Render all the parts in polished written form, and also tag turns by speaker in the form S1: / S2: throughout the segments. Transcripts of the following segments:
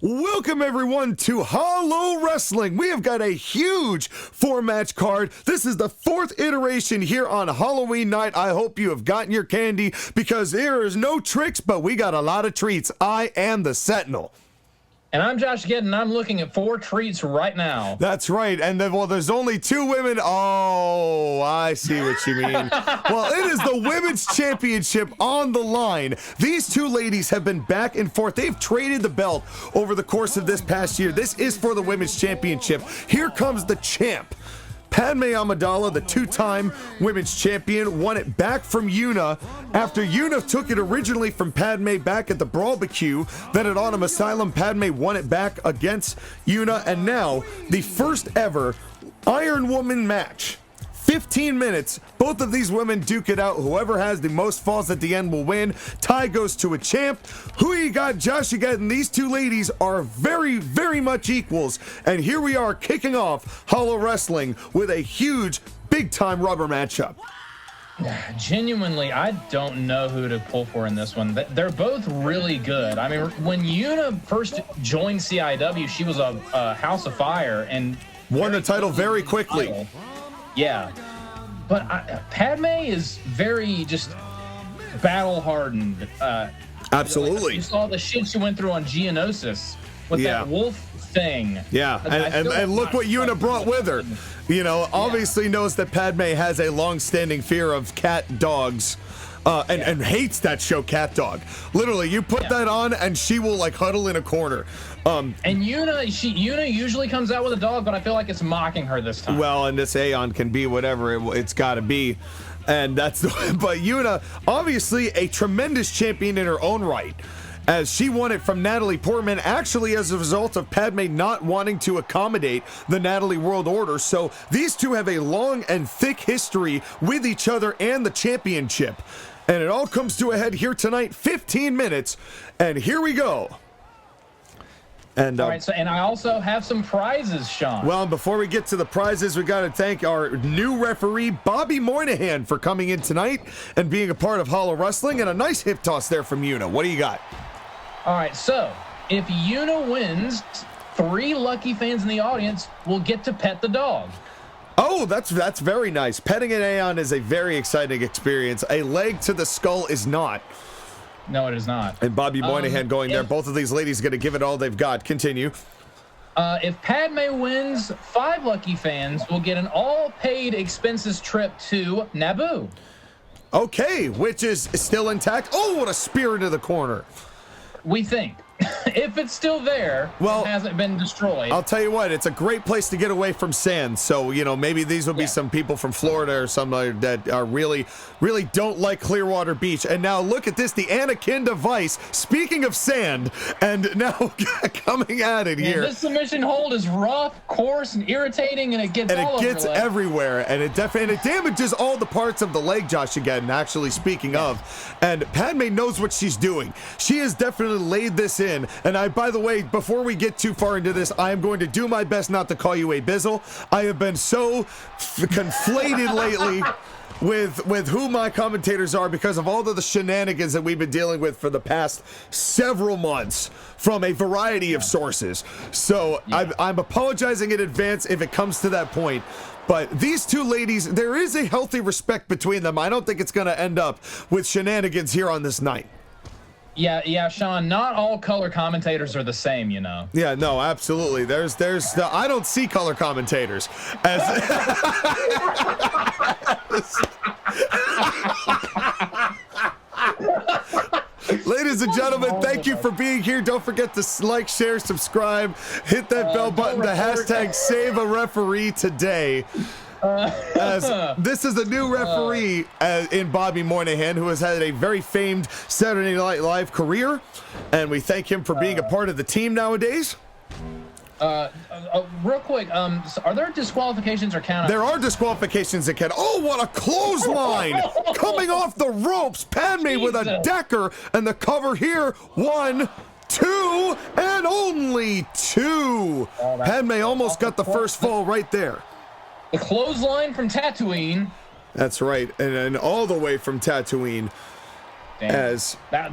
S1: Welcome everyone to Hallowrestling. We have got a huge 4-match card. This is the 4th iteration here on Halloween night. I hope you have gotten your candy because there is no tricks, but we got a lot of treats. I am the Sentinel.
S2: And I'm JOSHAGEDDON, and I'm looking at 4 treats right now.
S1: That's right. And then, well, there's only 2 women. Oh, I see what you mean. Well, it is the Women's Championship on the line. These 2 ladies have been back and forth. They've traded the belt over the course of this past year. This is for the Women's Championship. Here comes the champ. Padme Amidala, the 2-time women's champion, won it back from Yuna after Yuna took it originally from Padme back at the Barbecue. Then at Autumn Asylum, Padme won it back against Yuna, and now the first ever Ironwoman match. 15 minutes, both of these women duke it out. Whoever has the most falls at the end will win. Tie goes to a champ. Who you got, JOSHAGEDDON? These 2 ladies are very, very much equals. And here we are kicking off Hallowrestling with a huge, big-time rubber matchup.
S2: Genuinely, I don't know who to pull for in this one. They're both really good. I mean, when Yuna first joined CIW, she was a House of Fire and
S1: won the title very quickly.
S2: Yeah, but Padme is very just battle-hardened.
S1: Absolutely.
S2: You saw the shit she went through on Geonosis with that wolf thing.
S1: Yeah, and look what Yuna brought with her. You know, obviously knows that Padme has a long-standing fear of cat dogs. And hates that show, Cat Dog. Literally, you put that on and she will like huddle in a corner.
S2: And Yuna usually comes out with a dog, but I feel like it's mocking her this time.
S1: Well, and this Aeon can be whatever it's got to be, and that's but Yuna, obviously a tremendous champion in her own right, as she won it from Natalie Portman, actually as a result of Padme not wanting to accommodate the Natalie World Order. So these 2 have a long and thick history with each other and the championship. And it all comes to a head here tonight, 15 minutes, and here we go. And
S2: all right, and I also have some prizes, Sean.
S1: Well, before we get to the prizes, we got to thank our new referee, Bobby Moynihan, for coming in tonight and being a part of Hallowrestling, and a nice hip toss there from Yuna. What do you got?
S2: All right, so if Yuna wins, 3 lucky fans in the audience will get to pet the dog.
S1: Oh, that's very nice. Petting an Aeon is a very exciting experience. A leg to the skull is not.
S2: No, it is not.
S1: And Bobby Moynihan going there. Both of these ladies are going to give it all they've got. Continue.
S2: If Padme wins, 5 lucky fans will get an all-paid expenses trip to Naboo.
S1: Okay, which is still intact. Oh, what a spear into the corner.
S2: We think. If it's still there, it hasn't been destroyed.
S1: I'll tell you what, it's a great place to get away from sand. So, you know, maybe these will be some people from Florida or somebody that are really don't like Clearwater Beach. And now look at this, the Anakin device. Speaking of sand, and now coming at it here.
S2: This submission hold is rough, coarse, and irritating, and it gets
S1: everywhere. And it damages all the parts of the leg, JOSHAGEDDON, actually speaking of. And Padme knows what she's doing. She has definitely laid this in. And by the way, before we get too far into this, I am going to do my best not to call you Abizzle. I have been so conflated lately with who my commentators are because of all of the shenanigans that we've been dealing with for the past several months from a variety of sources. So I'm apologizing in advance if it comes to that point. But these 2 ladies, there is a healthy respect between them. I don't think it's going to end up with shenanigans here on this night.
S2: Yeah, Sean, not all color commentators are the same, you know.
S1: Yeah, no, absolutely. I don't see color commentators as Ladies and gentlemen, thank you for being here. Don't forget to like, share, subscribe, hit that bell button, the hashtag save a referee today. As this is a new referee in Bobby Moynihan, who has had a very famed Saturday Night Live career, and we thank him for being a part of the team nowadays.
S2: Real quick, are there disqualifications or countouts?
S1: There are disqualifications that can. Oh, what a clothesline! Coming off the ropes, Padme with a decker, and the cover here. 1, 2, and only 2. Padme almost got the first fall right there.
S2: The clothesline from Tatooine.
S1: That's right, and all the way from Tatooine. As
S2: that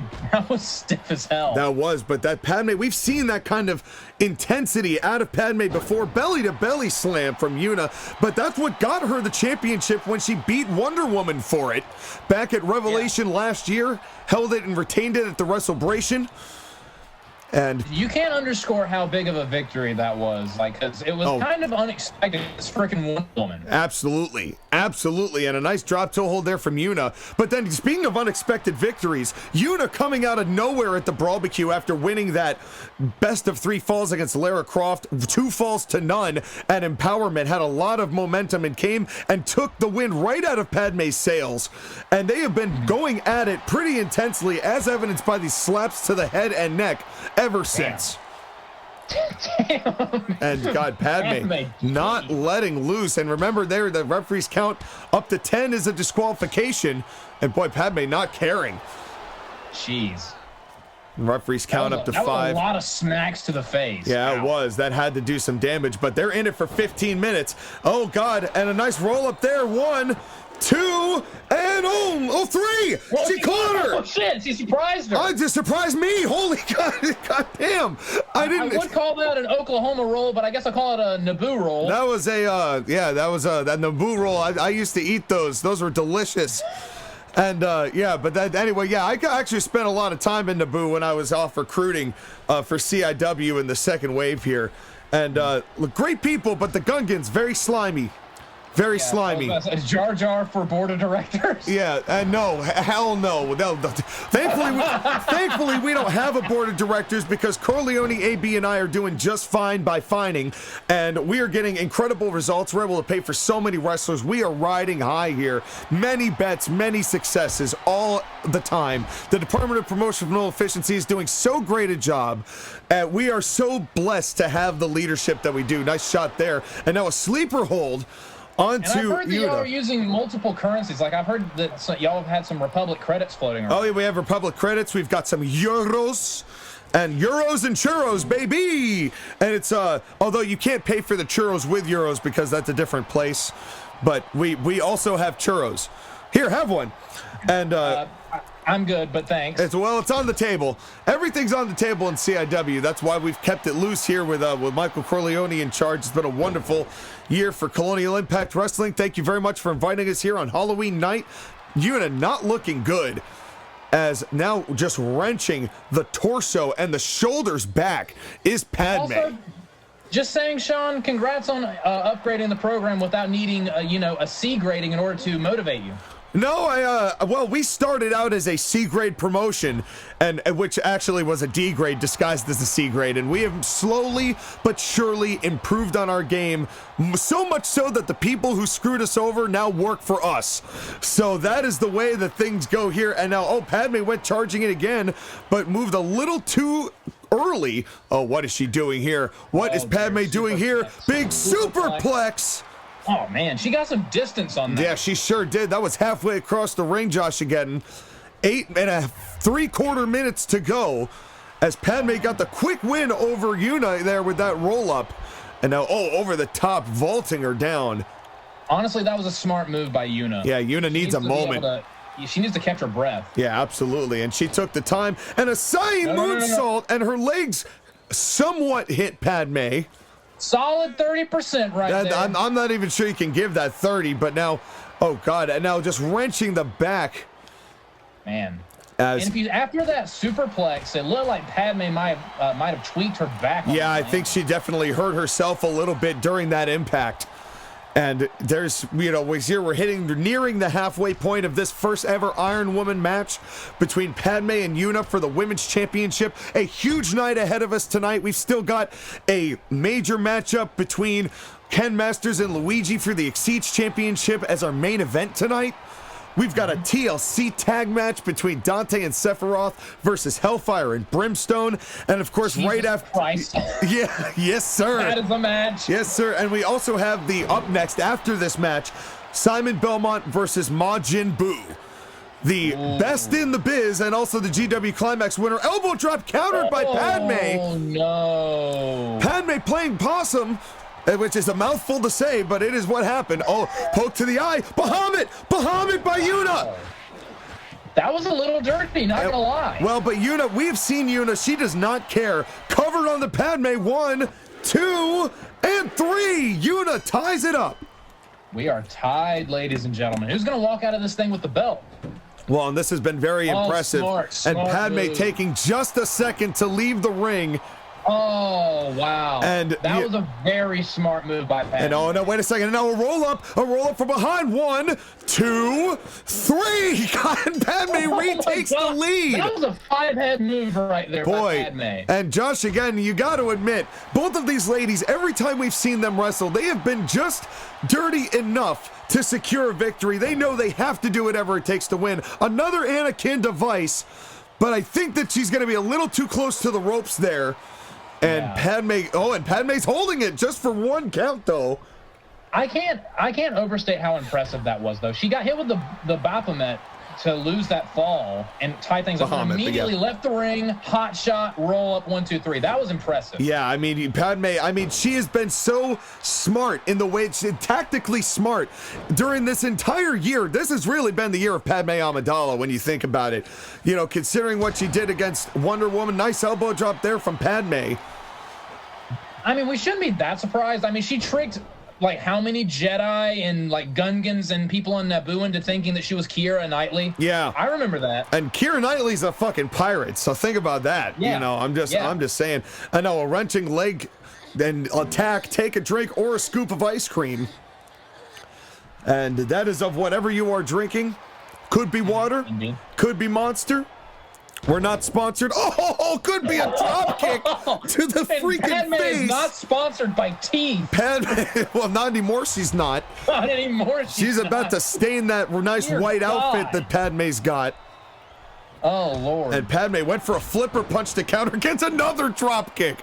S2: was stiff as hell.
S1: That was, but that Padme, we've seen that kind of intensity out of Padme before, belly to belly slam from Yuna, but that's what got her the championship when she beat Wonder Woman for it back at Revelation last year, held it and retained it at the WrestleBration. And
S2: you can't underscore how big of a victory that was. Like, 'cause it was kind of unexpected. It's freaking Wonder Woman.
S1: Absolutely. Absolutely. And a nice drop toe hold there from Yuna. But then, speaking of unexpected victories, Yuna coming out of nowhere at the Barbecue after winning that best of 3 falls against Lara Croft, 2 falls to none, and Empowerment had a lot of momentum and came and took the win right out of Padme's sails. And they have been going at it pretty intensely, as evidenced by these slaps to the head and neck ever since.
S2: Damn.
S1: And God, Padme not letting loose. And remember there, the referees count up to 10 is a disqualification. And boy, Padme not caring.
S2: Jeez.
S1: Referees count up to 5.
S2: That was a lot of smacks to the face.
S1: Yeah, it was. That had to do some damage, but they're in it for 15 minutes. Oh, God, and a nice roll up there. 1, 2, and 3!
S2: Well,
S1: she caught her!
S2: Oh, shit, she surprised her.
S1: Just surprised me! Holy God, God damn! I
S2: would call that an Oklahoma roll, but I guess I'll call it a Naboo roll.
S1: That was that Naboo roll. I used to eat those. Those were delicious. And anyway, I actually spent a lot of time in Naboo when I was off recruiting for CIW in the second wave here. And great people, but the Gungans, very slimy. Very slimy.
S2: Is Jar Jar for board of directors?
S1: Yeah, no, hell no. Thankfully, we don't have a board of directors because Corleone, AB, and I are doing just fine by fining, and we are getting incredible results. We're able to pay for so many wrestlers. We are riding high here. Many bets, many successes all the time. The Department of Promotional Efficiency is doing so great a job. We are so blessed to have the leadership that we do. Nice shot there. And now a sleeper hold. And I've
S2: heard that y'all are using multiple currencies. Like, I've heard that y'all have had some Republic credits floating around.
S1: Oh, yeah, we have Republic credits. We've got some euros. And euros and churros, baby! And it's, although you can't pay for the churros with euros because that's a different place. But we also have churros. Here, have one. And,
S2: I'm good, but thanks.
S1: It's on the table. Everything's on the table in CIW. That's why we've kept it loose here with Michael Corleone in charge. It's been a wonderful year for Colonial Impact Wrestling. Thank you very much for inviting us here on Halloween night. Yuna not looking good, as now just wrenching the torso and the shoulders back is Padme.
S2: Also, just saying, Sean, congrats on upgrading the program without needing a C grading in order to motivate you.
S1: No, well, we started out as a C grade promotion, and which actually was a D grade disguised as a C grade, and we have slowly but surely improved on our game, so much so that the people who screwed us over now work for us. So that is the way that things go here. And now, Padme went charging it again, but moved a little too early. Oh, what is she doing here? What is Padme doing here? Big superplex.
S2: Oh, man, she got some distance on that.
S1: Yeah, she sure did. That was halfway across the ring, JOSHAGEDDON. 8.75 minutes to go as Padme got the quick win over Yuna there with that roll-up. And now, over the top, vaulting her down.
S2: Honestly, that was a smart move by Yuna.
S1: Yeah, Yuna needs a moment.
S2: She needs to catch her breath.
S1: Yeah, absolutely. And she took the time. And a Sai moonsault, and her legs somewhat hit Padme.
S2: Solid 30% right there.
S1: I'm not even sure you can give that 30, but now, oh God, and now just wrenching the back.
S2: Man. And after that superplex, it looked like Padme might have tweaked her back.
S1: Yeah, I think she definitely hurt herself a little bit during that impact. And there's, we're nearing the halfway point of this first ever Ironwoman match between Padme and Yuna for the Women's Championship. A huge night ahead of us tonight. We've still got a major matchup between Ken Masters and Luigi for the XYZ Championship as our main event tonight. We've got a TLC tag match between Dante and Sephiroth versus Hellfire and Brimstone. And of course,
S2: Jesus
S1: right after.
S2: Christ.
S1: Yeah, yes, sir.
S2: That is a match.
S1: Yes, sir. And we also have the up next after this match, Simon Belmont versus Majin Buu. The best in the biz and also the GW Climax winner. Elbow drop countered by Padme.
S2: Oh, no.
S1: Padme playing possum, which is a mouthful to say, but it is what happened. Oh, poke to the eye. Bahamut! Bahamut by Yuna!
S2: That was a little dirty, not gonna lie.
S1: Well, but Yuna, we've seen Yuna. She does not care. Covered on the Padme. 1, 2, and 3. Yuna ties it up.
S2: We are tied, ladies and gentlemen. Who's gonna walk out of this thing with the belt?
S1: Well, and this has been very impressive.
S2: Smart
S1: and Padme
S2: move.
S1: taking just a second to leave the ring.
S2: Oh, wow.
S1: And
S2: that was a very smart move by Padme.
S1: And oh, no, wait a second. Now a roll up from behind. 1, 2, 3. God, and Padme retakes the lead.
S2: That was a 5-head move right there by Padme.
S1: And Josh, again, you got to admit, both of these ladies, every time we've seen them wrestle, they have been just dirty enough to secure a victory. They know they have to do whatever it takes to win. Another Anakin device, but I think that she's going to be a little too close to the ropes there. And and Padme's holding it just for 1 count, though.
S2: I can't overstate how impressive that was, though. She got hit with the Baphomet to lose that fall and tie things up. And immediately left the ring, hot shot, roll up, 1, 2, 3. That was impressive.
S1: Yeah, I mean, Padme, she has been so smart in the way she's tactically smart during this entire year. This has really been the year of Padme Amidala when you think about it. You know, considering what she did against Wonder Woman. Nice elbow drop there from Padme.
S2: I mean, we shouldn't be that surprised. I mean, she tricked like how many Jedi and like Gungans and people on Naboo into thinking that she was Keira Knightley.
S1: Yeah,
S2: I remember that.
S1: And Keira Knightley's a fucking pirate, so think about that.
S2: Yeah.
S1: You know, I'm just saying. I know, a wrenching leg, then attack, take a drink or a scoop of ice cream, and that is of whatever you are drinking. Could be water, could be Monster. We're not sponsored. Oh, could be a drop kick to the freaking
S2: Padme
S1: face.
S2: Is not sponsored by teeth.
S1: Padme, well, not anymore. She's not.
S2: Not anymore.
S1: She's about to stain that nice white outfit that Padme's got.
S2: Oh, Lord.
S1: And Padme went for a flipper punch to counter against another drop kick.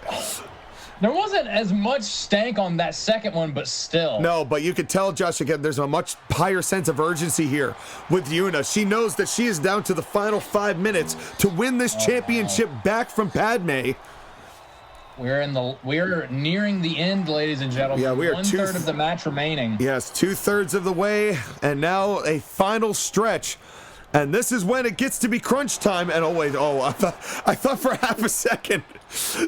S2: There wasn't as much stank on that second one, but still.
S1: No, but you could tell, Josh, again, there's a much higher sense of urgency here with Yuna. She knows that she is down to the final 5 minutes to win this championship back from Padme.
S2: We're nearing the end, ladies and gentlemen.
S1: Yeah, we are
S2: 1/3 of the match remaining.
S1: Yes, 2/3 of the way, and now a final stretch. And this is when it gets to be crunch time. And I thought for half a second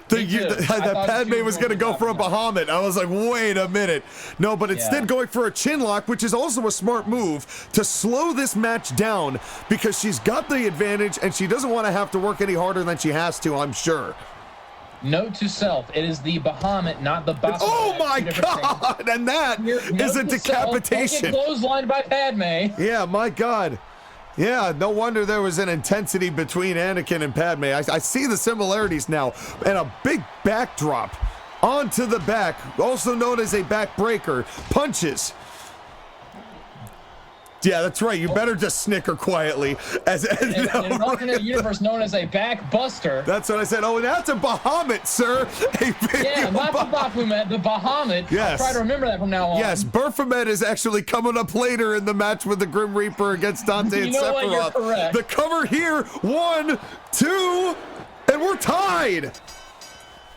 S1: that Padme was going to go for a Bahamut. I was like, wait a minute. No, but instead going for a chin lock, which is also a smart move to slow this match down because she's got the advantage and she doesn't want to have to work any harder than she has to, I'm sure.
S2: Note to self, it is the Bahamut, not the Baphomet.
S1: Oh my God! And that is a decapitation.
S2: Clotheslined by Padme.
S1: Yeah, my God. Yeah, no wonder there was an intensity between Anakin and Padme. I see the similarities now. And a big backdrop onto the back, also known as a backbreaker. Punches. Yeah, that's right. You better just snicker quietly.
S2: In an alternate universe known as a backbuster.
S1: That's what I said. Oh, that's a Bahamut, sir.
S2: Yeah, not the Baphomet, the Bahamut.
S1: Yes.
S2: I'll try to remember that from now on.
S1: Yes, Baphomet is actually coming up later in the match with the Grim Reaper against Dante and Sephiroth.
S2: What? You're correct.
S1: The cover here, 1, 2, and we're tied.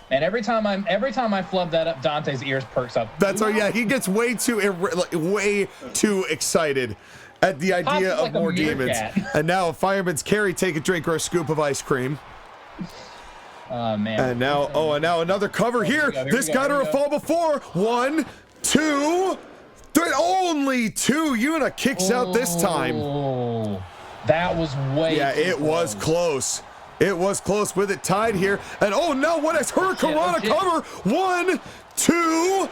S2: And every time I flub that up, Dante's ears perks up.
S1: That's right. Yeah, he gets way too excited at the idea of more demons. And now a fireman's carry, take a drink or a scoop of ice cream.
S2: Oh man.
S1: And now, another cover here. This got her a fall before. 1, 2, 3. Only 2. Yuna kicks out this time.
S2: Oh, that was way.
S1: Yeah, it was close. It was close with it tied here. And oh no, what is Hurricanrana cover? 1, 2,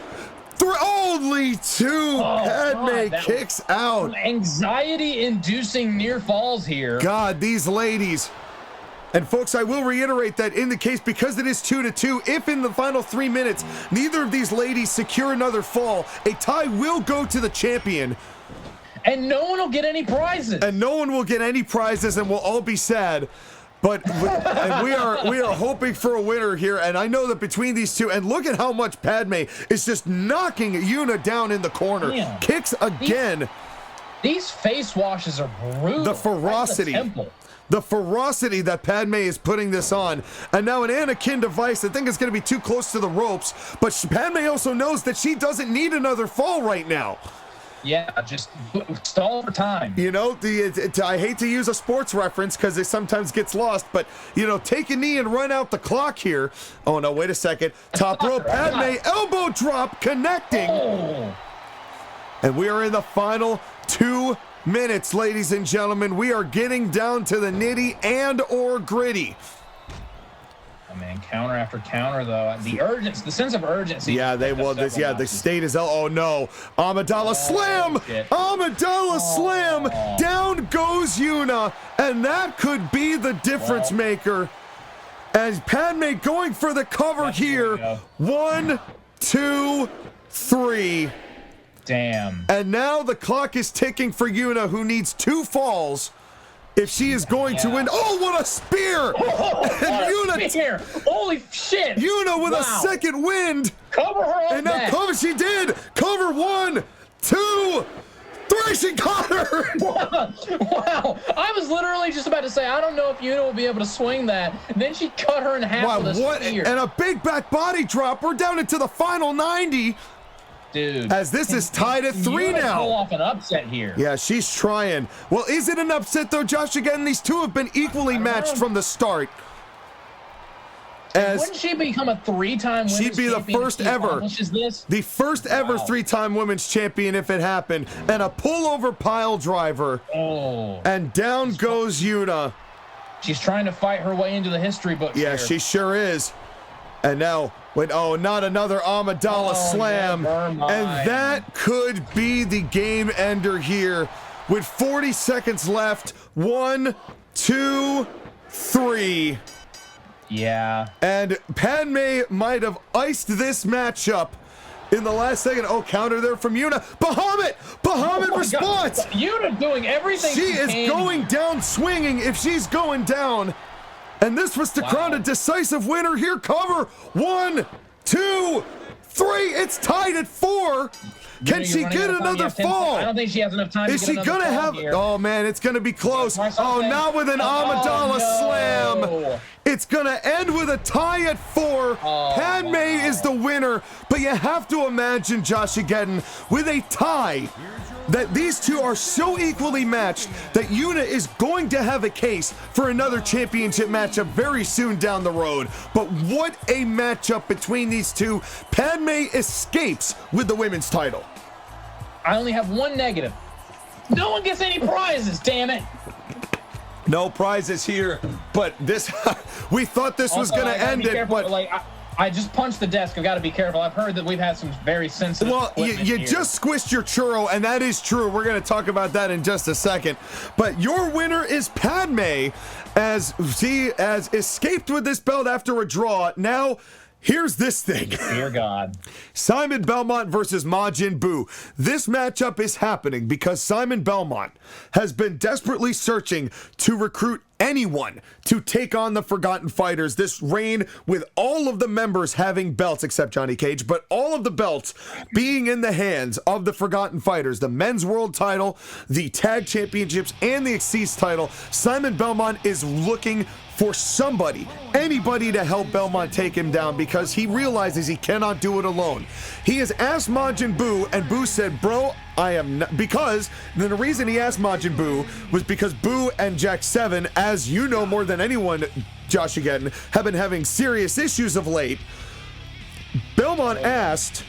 S1: 3. Only 2. Padme kicks out.
S2: Anxiety-inducing near falls here.
S1: God, these ladies. And folks, I will reiterate that in the case, because it is 2-2, if in the final 3 minutes, neither of these ladies secure another fall, a tie will go to the champion.
S2: And no one will get any prizes.
S1: And no one will get any prizes, and we'll all be sad. But and we are hoping for a winner here, and I know that between these two, and look at how much Padme is just knocking Yuna down in the corner. Yeah. Kicks again.
S2: These face washes are brutal.
S1: The ferocity. The ferocity that Padme is putting this on. And now an Anakin device, I think it's going to be too close to the ropes, but Padme also knows that she doesn't need another fall right now.
S2: Yeah, just stall for time.
S1: You know, I hate to use a sports reference because it sometimes gets lost, but, you know, take a knee and run out the clock here. Oh, no, wait a second. Top rope, Padme, elbow drop, connecting.
S2: Oh.
S1: And we are in the final 2 minutes, ladies and gentlemen. We are getting down to the nitty and or gritty.
S2: Oh, man, counter after counter, though. The urgency, the sense of urgency.
S1: Yeah, the state is, oh no. Amidala slam!
S2: Shit.
S1: Amidala slam! Down goes Yuna, and that could be the difference maker. As Padme going for the cover here. 1, 2, 3.
S2: Damn.
S1: And now the clock is ticking for Yuna, who needs 2 falls if she is going to win. Oh, what a spear!
S2: Yuna, spear. Holy shit!
S1: Yuna with a second wind.
S2: Cover her on
S1: and now
S2: that.
S1: Cover, she did. Cover 1, 2, 3. She got her.
S2: Wow! I was literally just about to say, I don't know if Yuna will be able to swing that. And then she cut her in half with a spear.
S1: And a big back body drop. We're down into the final 90.
S2: Dude,
S1: as this is tied at 3 now.
S2: Pull off an upset here.
S1: Yeah, she's trying. Well, is it an upset though, Josh? Again, these two have been equally matched from the start.
S2: Wouldn't she become a 3-time women's champion?
S1: She'd be the first ever. The first ever 3-time women's champion if it happened. And a pullover pile driver.
S2: Oh.
S1: And down goes Yuna.
S2: She's trying to fight her way into the history books.
S1: Yeah,
S2: here.
S1: she sure is. And now, oh, not another Amidala slam. And that could be the game ender here. With 40 seconds left. 1, 2, 3.
S2: Yeah.
S1: And Padme might have iced this matchup in the last second. Oh, counter there from Yuna. Bahamut response.
S2: Yuna doing everything
S1: she is going down swinging if she's going down. And this was to crown a decisive winner. Here, cover. 1, 2, 3. It's tied at 4. Can she get another fall?
S2: I don't think she has enough time.
S1: Is she gonna have? Oh man, it's gonna be close. Oh, not with an Amidala slam. It's gonna end with a tie at 4. Padme is the winner, but you have to imagine, JOSHAGEDDON, with a tie, that these two are so equally matched that Yuna is going to have a case for another championship matchup very soon down the road. But what a matchup between these two. Padme escapes with the women's title.
S2: I only have one negative. No one gets any prizes, damn it.
S1: No prizes here, but this, we thought this was going to end it, but...
S2: I just punched the desk. I've got to be careful. I've heard that we've had some very sensitive.
S1: Well, you just squished your churro, and that is true. We're going to talk about that in just a second. But your winner is Padme, as she has escaped with this belt after a draw. Now, here's this thing.
S2: Dear God.
S1: Simon Belmont versus Majin Buu. This matchup is happening because Simon Belmont has been desperately searching to recruit anyone to take on the Forgotten Fighters this reign, with all of the members having belts except Johnny Cage, but all of the belts being in the hands of the Forgotten Fighters. The men's world title, the tag championships, and the Exceeds title. Simon Belmont is looking for somebody, anybody to help Belmont take him down because he realizes he cannot do it alone. He has asked Majin Buu, and Buu said, bro, I am not, because the reason he asked Majin Buu was because Buu and Jack 7, as you know more than anyone, JOSHAGEDDON, have been having serious issues of late. Belmont asked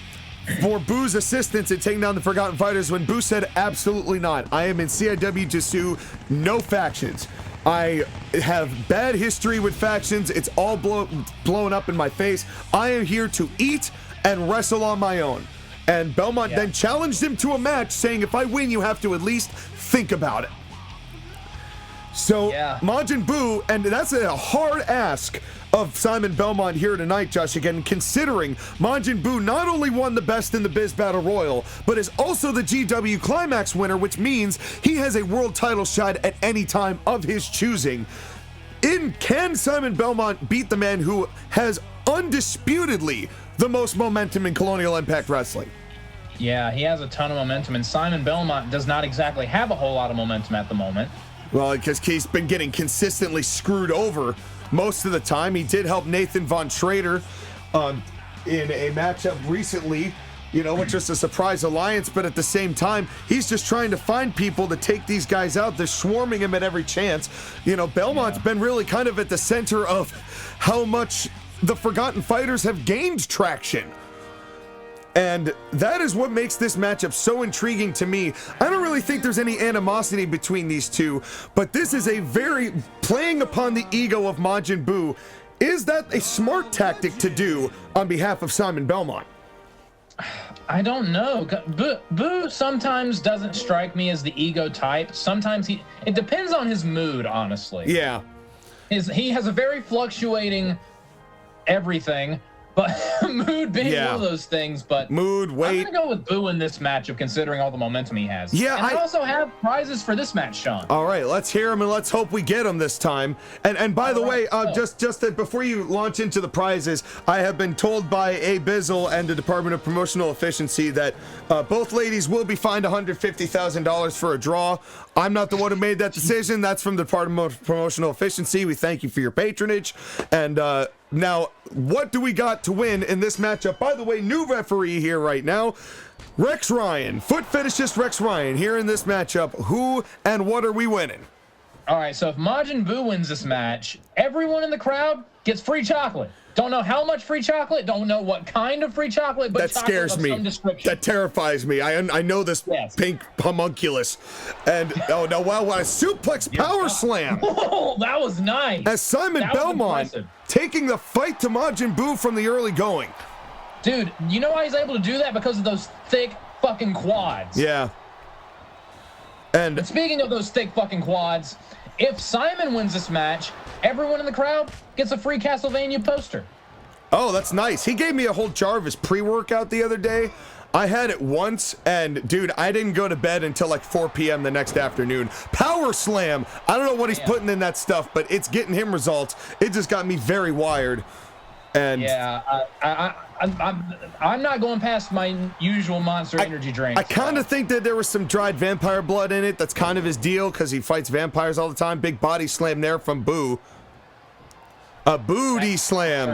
S1: for Boo's assistance in taking down the Forgotten Fighters when Buu said, absolutely not. I am in CIW to sue, no factions. I have bad history with factions. It's all blown up in my face. I am here to eat and wrestle on my own. And Belmont then challenged him to a match, saying, if I win, you have to at least think about it. So Majin Buu, and that's a hard ask of Simon Belmont here tonight, JOSHAGEDDON, considering Majin Buu not only won the Best in the Biz Battle Royal, but is also the GW Climax winner, which means he has a world title shot at any time of his choosing. Can Simon Belmont beat the man who has undisputedly the most momentum in Colonial Impact Wrestling?
S2: Yeah, he has a ton of momentum, and Simon Belmont does not exactly have a whole lot of momentum at the moment.
S1: Well, because he's been getting consistently screwed over most of the time. He did help Nathan Von Schrader in a matchup recently you know, with just a surprise alliance, but at the same time, he's just trying to find people to take these guys out. They're swarming him at every chance. You know, Belmont's been really kind of at the center of how much the Forgotten Fighters have gained traction. And that is what makes this matchup so intriguing to me. I don't really think there's any animosity between these two, but this is a very playing upon the ego of Majin Buu. Is that a smart tactic to do on behalf of Simon Belmont?
S2: I don't know. Buu sometimes doesn't strike me as the ego type. Sometimes it depends on his mood, honestly.
S1: Yeah.
S2: He has a very fluctuating everything. But mood being one of those things, but
S1: mood, weight.
S2: I'm gonna go with Buu in this matchup, considering all the momentum he has.
S1: Yeah,
S2: and I also have prizes for this match, Sean.
S1: All right, let's hear them and let's hope we get them this time. And by the way, just that before you launch into the prizes, I have been told by Abizzle and the Department of Promotional Efficiency that both ladies will be fined $150,000 for a draw. I'm not the one who made that decision. That's from the Department of Promotional Efficiency. We thank you for your patronage. And now, what do we got to win in this matchup? By the way, new referee here right now, Rex Ryan, foot fetishist Rex Ryan here in this matchup. Who and what are we winning?
S2: All right, so if Majin Buu wins this match, everyone in the crowd gets free chocolate. Don't know how much free chocolate, don't know what kind of free chocolate, but
S1: that scares me. That terrifies me. I know this pink homunculus. And oh no, wow, what a suplex power slam.
S2: Oh, that was nice.
S1: As Simon Belmont taking the fight to Majin Buu from the early going.
S2: Dude, you know why he's able to do that? Because of those thick fucking quads.
S1: Yeah. And
S2: speaking of those thick fucking quads, if Simon wins this match, everyone in the crowd gets a free Castlevania poster.
S1: Oh, that's nice. He gave me a whole jar of his pre-workout the other day. I had it once, and dude, I didn't go to bed until like 4 p.m. the next afternoon. Power slam. I don't know what he's putting in that stuff, but it's getting him results. It just got me very wired. And
S2: yeah, I'm not going past my usual Monster Energy drink.
S1: I kind of think that there was some dried vampire blood in it. That's kind of his deal because he fights vampires all the time. Big body slam there from Buu. A booty slam.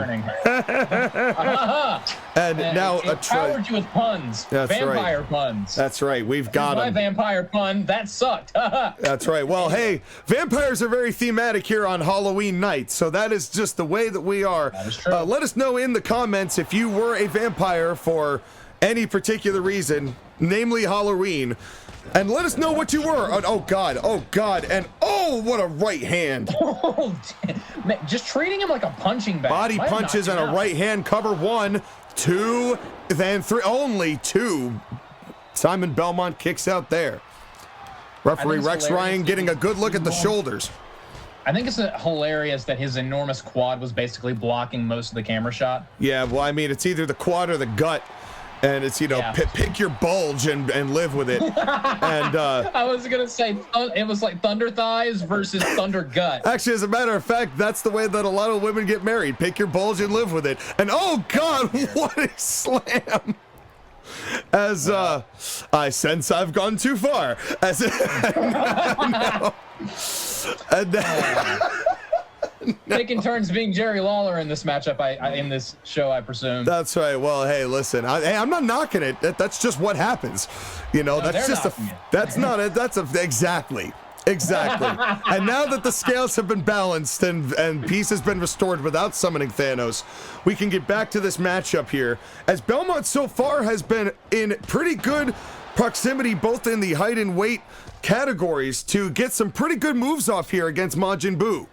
S1: And now a
S2: powered you with puns.
S1: That's
S2: vampire puns.
S1: That's right. We've got him.
S2: My vampire pun. That sucked.
S1: That's right. Well, hey, vampires are very thematic here on Halloween night, so that is just the way that we are.
S2: That is true.
S1: Let us know in the comments if you were a vampire for any particular reason, namely Halloween. And let us know what you were. Oh, God. Oh, God. And, oh, what a right hand.
S2: Oh, man, just treating him like a punching bag.
S1: Body punches and a right hand cover. 1, 2, then 3. Only 2. Simon Belmont kicks out there. Referee Rex Ryan getting a good look at the shoulders.
S2: I think it's hilarious that his enormous quad was basically blocking most of the camera shot.
S1: Yeah, well, I mean, it's either the quad or the gut. And it's, you know, pick your bulge and live with it. And
S2: I was going to say, it was like Thunder Thighs versus Thunder Gut.
S1: Actually, as a matter of fact, that's the way that a lot of women get married. Pick your bulge and live with it. And, oh, God, what a slam. As I sense I've gone too far. As
S2: Taking turns being Jerry Lawler in this matchup, in this show, I presume.
S1: That's right. Well, hey, listen, I'm not knocking it. That's just what happens. You know,
S2: no,
S1: that's just exactly. And now that the scales have been balanced and peace has been restored without summoning Thanos, we can get back to this matchup here. As Belmont so far has been in pretty good proximity, both in the height and weight categories, to get some pretty good moves off here against Majin Buu.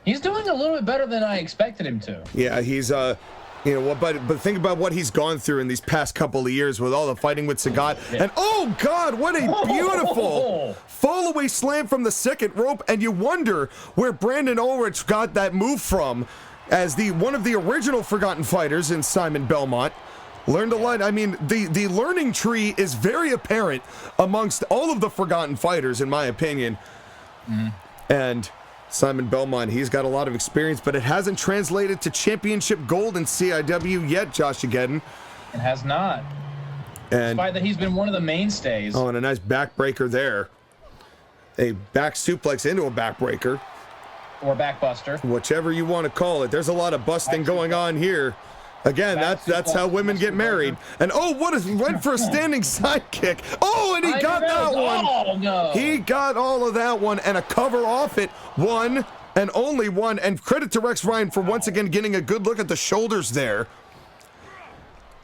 S2: He's doing a little bit better than I expected him to.
S1: Yeah, he's you know, but think about what he's gone through in these past couple of years with all the fighting with Sagat. And oh God, what a beautiful fall away slam from the second rope. And you wonder where Brandon Ulrich got that move from, as one of the original Forgotten Fighters in Simon Belmont. Learned a lot. I mean, the learning tree is very apparent amongst all of the Forgotten Fighters, in my opinion. And Simon Belmont, he's got a lot of experience, but it hasn't translated to championship gold in CIW yet, JOSHAGEDDON.
S2: It has not.
S1: And
S2: despite that he's been one of the mainstays.
S1: Oh, and a nice backbreaker there. A back suplex into a backbreaker.
S2: Or backbuster.
S1: Whichever you want to call it. There's a lot of busting going on here Again, that's how women get married. And oh, went for a standing sidekick. Oh, and he got that one.
S2: Oh, no.
S1: He got all of that one and a cover off it. One and only one. And credit to Rex Ryan for once again getting a good look at the shoulders there.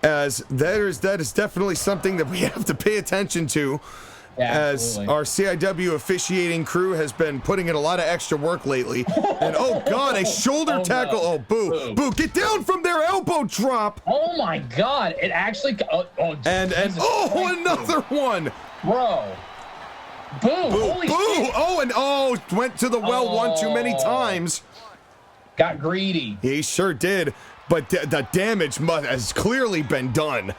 S1: As that is definitely something that we have to pay attention to.
S2: Yeah,
S1: as
S2: absolutely.
S1: our CIW officiating crew has been putting in a lot of extra work lately. And oh God, a shoulder tackle.
S2: No.
S1: Oh, Boo, get down from their elbow drop.
S2: Oh my God, it actually,
S1: And
S2: Jesus
S1: oh,
S2: Christ,
S1: another one.
S2: bro. Boo, holy shit.
S1: Went to the well one too many times.
S2: Got greedy.
S1: He sure did, but the damage has clearly been done.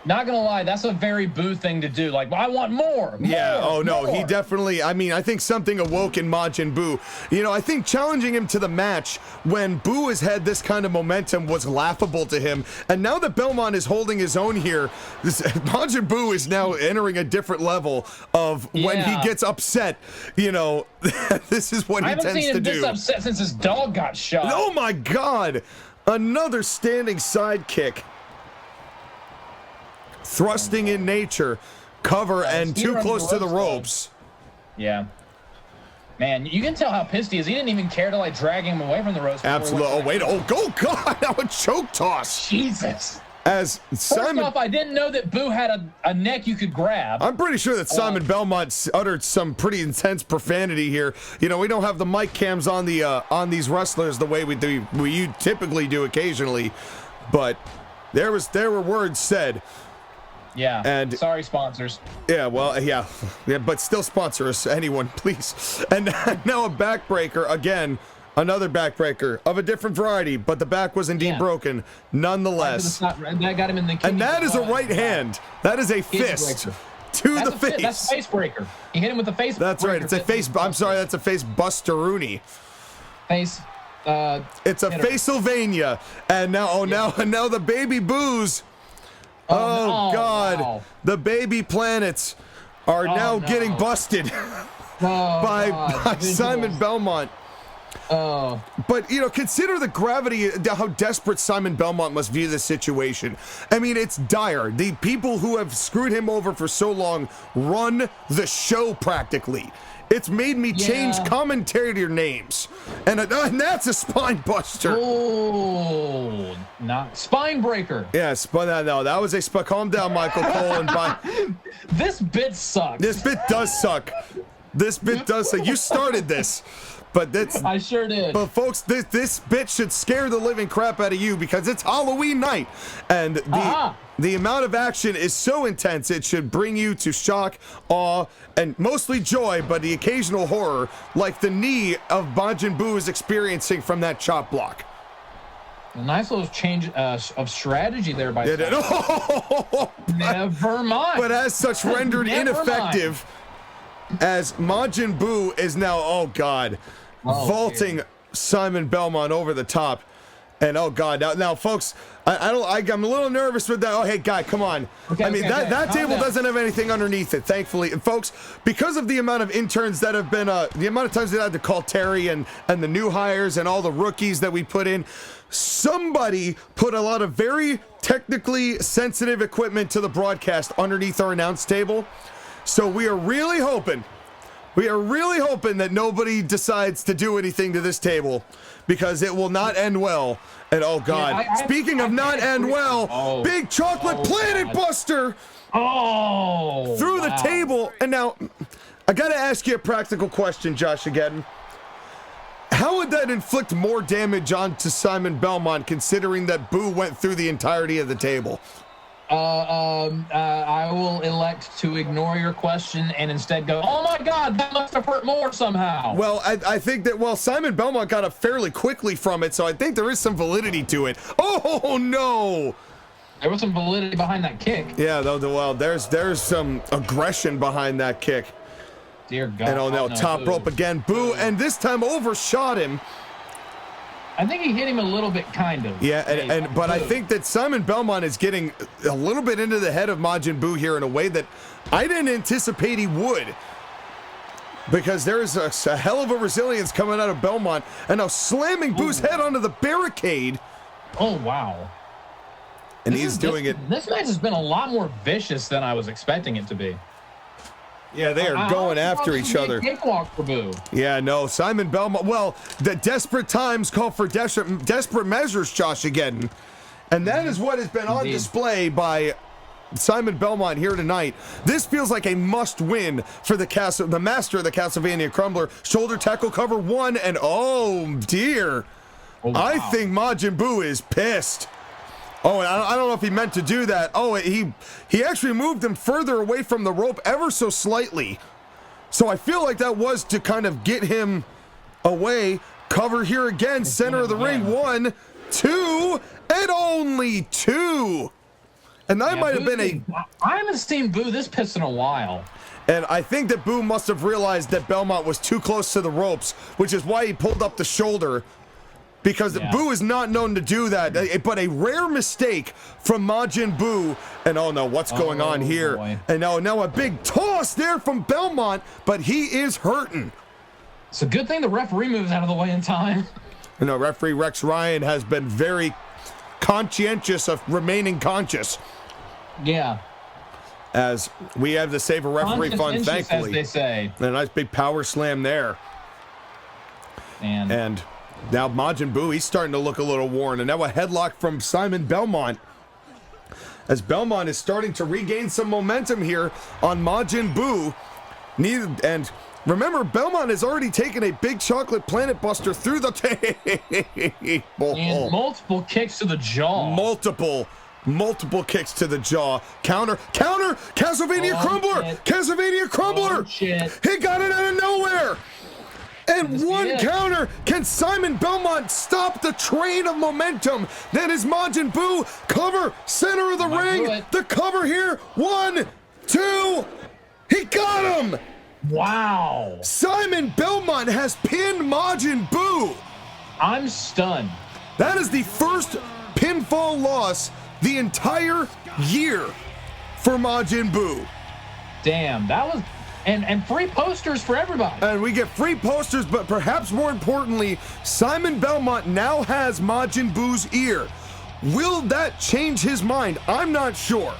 S2: Not gonna lie, that's a very Boo thing to do. Like, I want more.
S1: Yeah, oh no,
S2: more.
S1: he definitely, I mean, I think something awoke in Majin Buu. You know, I think challenging him to the match when Buu has had this kind of momentum was laughable to him. And now that Belmont is holding his own here, Majin Buu is now entering a different level of when he gets upset, you know, this is what he tends to do.
S2: I haven't seen him this upset since his dog got shot.
S1: Oh my God, another standing side kick. Thrusting in nature, cover, and too close to the ropes.
S2: Yeah. Man, you can tell how pissed he is. He didn't even care to, like, drag him away from the ropes.
S1: Absolutely. Oh, wait. Oh, go God. Now a choke toss.
S2: Jesus.
S1: As Simon.
S2: First off, I didn't know that Boo had a neck you could grab.
S1: I'm pretty sure that Simon Belmont uttered some pretty intense profanity here. You know, we don't have the mic cams on the on these wrestlers the way we typically do occasionally, but there were words said.
S2: Yeah,
S1: and
S2: sorry, sponsors.
S1: Yeah, well, yeah, but still sponsor us, anyone, please. And now a backbreaker, again, another backbreaker of a different variety, but the back was indeed broken, nonetheless.
S2: That got him in the kidney.
S1: And that is a right hand. That is a fist to the face.
S2: That's a face breaker. He hit him with the face.
S1: That's right. It's a face. I'm sorry, that's a face buster-rooney.
S2: Face.
S1: It's a face-Sylvania, and now, now the baby Boos. Oh God! Wow. The baby planets are now getting busted by Simon Belmont. But you know, consider the gravity, how desperate Simon Belmont must view this situation. I mean, it's dire. The people who have screwed him over for so long run the show practically. It's made me change commentator names, and that's a spine buster.
S2: Oh, not spine breaker.
S1: Yeah, no, that was a calm down, Michael Cole. And
S2: this bit sucks.
S1: This bit does suck. This bit does suck. You started this. But that's,
S2: I sure did.
S1: But folks, this bit should scare the living crap out of you because it's Halloween night, and the amount of action is so intense it should bring you to shock, awe, and mostly joy, but the occasional horror, like the knee of Majin Buu is experiencing from that chop block.
S2: A nice little change of strategy there by Never mind.
S1: But as such rendered ineffective. As Majin Buu is now, oh God, vaulting Simon Belmont over the top, and oh God, now folks, I'm a little nervous with that. Oh hey, guy, come on.
S2: Okay,
S1: I mean that table doesn't have anything underneath it, thankfully, and folks, because of the amount of interns that have been, the amount of times they had to call Terry and the new hires and all the rookies that we put in. Somebody put a lot of very technically sensitive equipment to the broadcast underneath our announce table. So we are really hoping that nobody decides to do anything to this table because it will not end well. And oh God, speaking of not end well, big chocolate planet buster through the table. And now I got to ask you a practical question, JOSHAGEDDON. How would that inflict more damage onto Simon Belmont considering that Boo went through the entirety of the table?
S2: I will elect to ignore your question and instead go, oh my God, that must have hurt more somehow.
S1: Well, I think that, Simon Belmont got up fairly quickly from it, so I think there is some validity to it. Oh, no!
S2: There was some validity behind that kick.
S1: Yeah, though, there's some aggression behind that kick.
S2: Dear God.
S1: And no, top rope again. Boo, and this time overshot him.
S2: I think he hit him a little bit, kind of.
S1: Yeah, but I think that Simon Belmont is getting a little bit into the head of Majin Buu here in a way that I didn't anticipate he would. Because there's a hell of a resilience coming out of Belmont, and now slamming Boo's head onto the barricade.
S2: Oh, wow.
S1: And he's doing it.
S2: This match has been a lot more vicious than I was expecting it to be.
S1: Yeah, they are going after each other.
S2: Cakewalk for Boo.
S1: Yeah, no, Simon Belmont. Well, the desperate times call for desperate measures, JOSHAGEDDON. And that is what has been on display by Simon Belmont here tonight. This feels like a must-win for the master of the Castlevania Crumbler. Shoulder tackle cover 1, and oh dear. Oh, wow. I think Majin Buu is pissed. Oh, and I don't know if he meant to do that. Oh, he actually moved him further away from the rope ever so slightly. So I feel like that was to kind of get him away. Cover here again, center of the ring. 1, 2, and only 2. And that might have been
S2: I haven't seen Boo this pissed in a while.
S1: And I think that Boo must have realized that Belmont was too close to the ropes, which is why he pulled up the shoulder. Because Boo is not known to do that, but a rare mistake from Majin Buu. And oh no, what's going on here? Boy. And now a big toss there from Belmont, but he is hurting.
S2: It's a good thing the referee moves out of the way in time.
S1: You know, referee Rex Ryan has been very conscientious of remaining conscious.
S2: Yeah.
S1: As we have the Save a Referee fund, thankfully.
S2: As they say.
S1: And a nice big power slam there. And now Majin Buu, he's starting to look a little worn. And now a headlock from Simon Belmont. As Belmont is starting to regain some momentum here on Majin Buu. And remember, Belmont has already taken a big chocolate planet buster through the table.
S2: And multiple kicks to the jaw.
S1: Multiple kicks to the jaw. Counter, Castlevania Crumbler!
S2: Shit.
S1: Castlevania Crumbler!
S2: Shit.
S1: He got it out of nowhere! And one counter, can Simon Belmont stop the train of momentum that is Majin Buu? Cover, center of the ring, the cover here, 1, 2, he got him!
S2: Wow.
S1: Simon Belmont has pinned Majin Buu.
S2: I'm stunned.
S1: That is the first pinfall loss the entire year for Majin Buu.
S2: Damn, that was... And free posters for everybody.
S1: And we get free posters, but perhaps more importantly, Simon Belmont now has Majin Buu's ear. Will that change his mind? I'm not sure.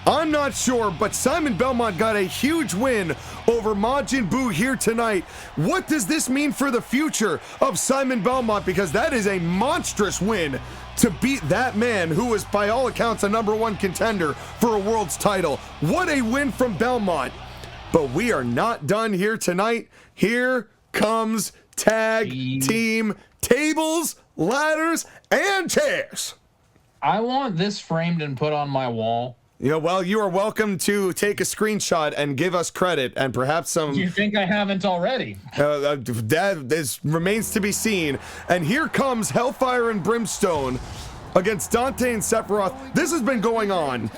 S1: But Simon Belmont got a huge win over Majin Buu here tonight. What does this mean for the future of Simon Belmont? Because that is a monstrous win to beat that man who was, by all accounts, a #1 contender for a world's title. What a win from Belmont. But we are not done here tonight. Here comes tag team tables, ladders, and chairs.
S2: I want this framed and put on my wall.
S1: Yeah, well, you are welcome to take a screenshot and give us credit and perhaps some...
S2: You think I haven't already?
S1: That remains to be seen. And here comes Hellfire and Brimstone against Dante and Sephiroth. This has been going on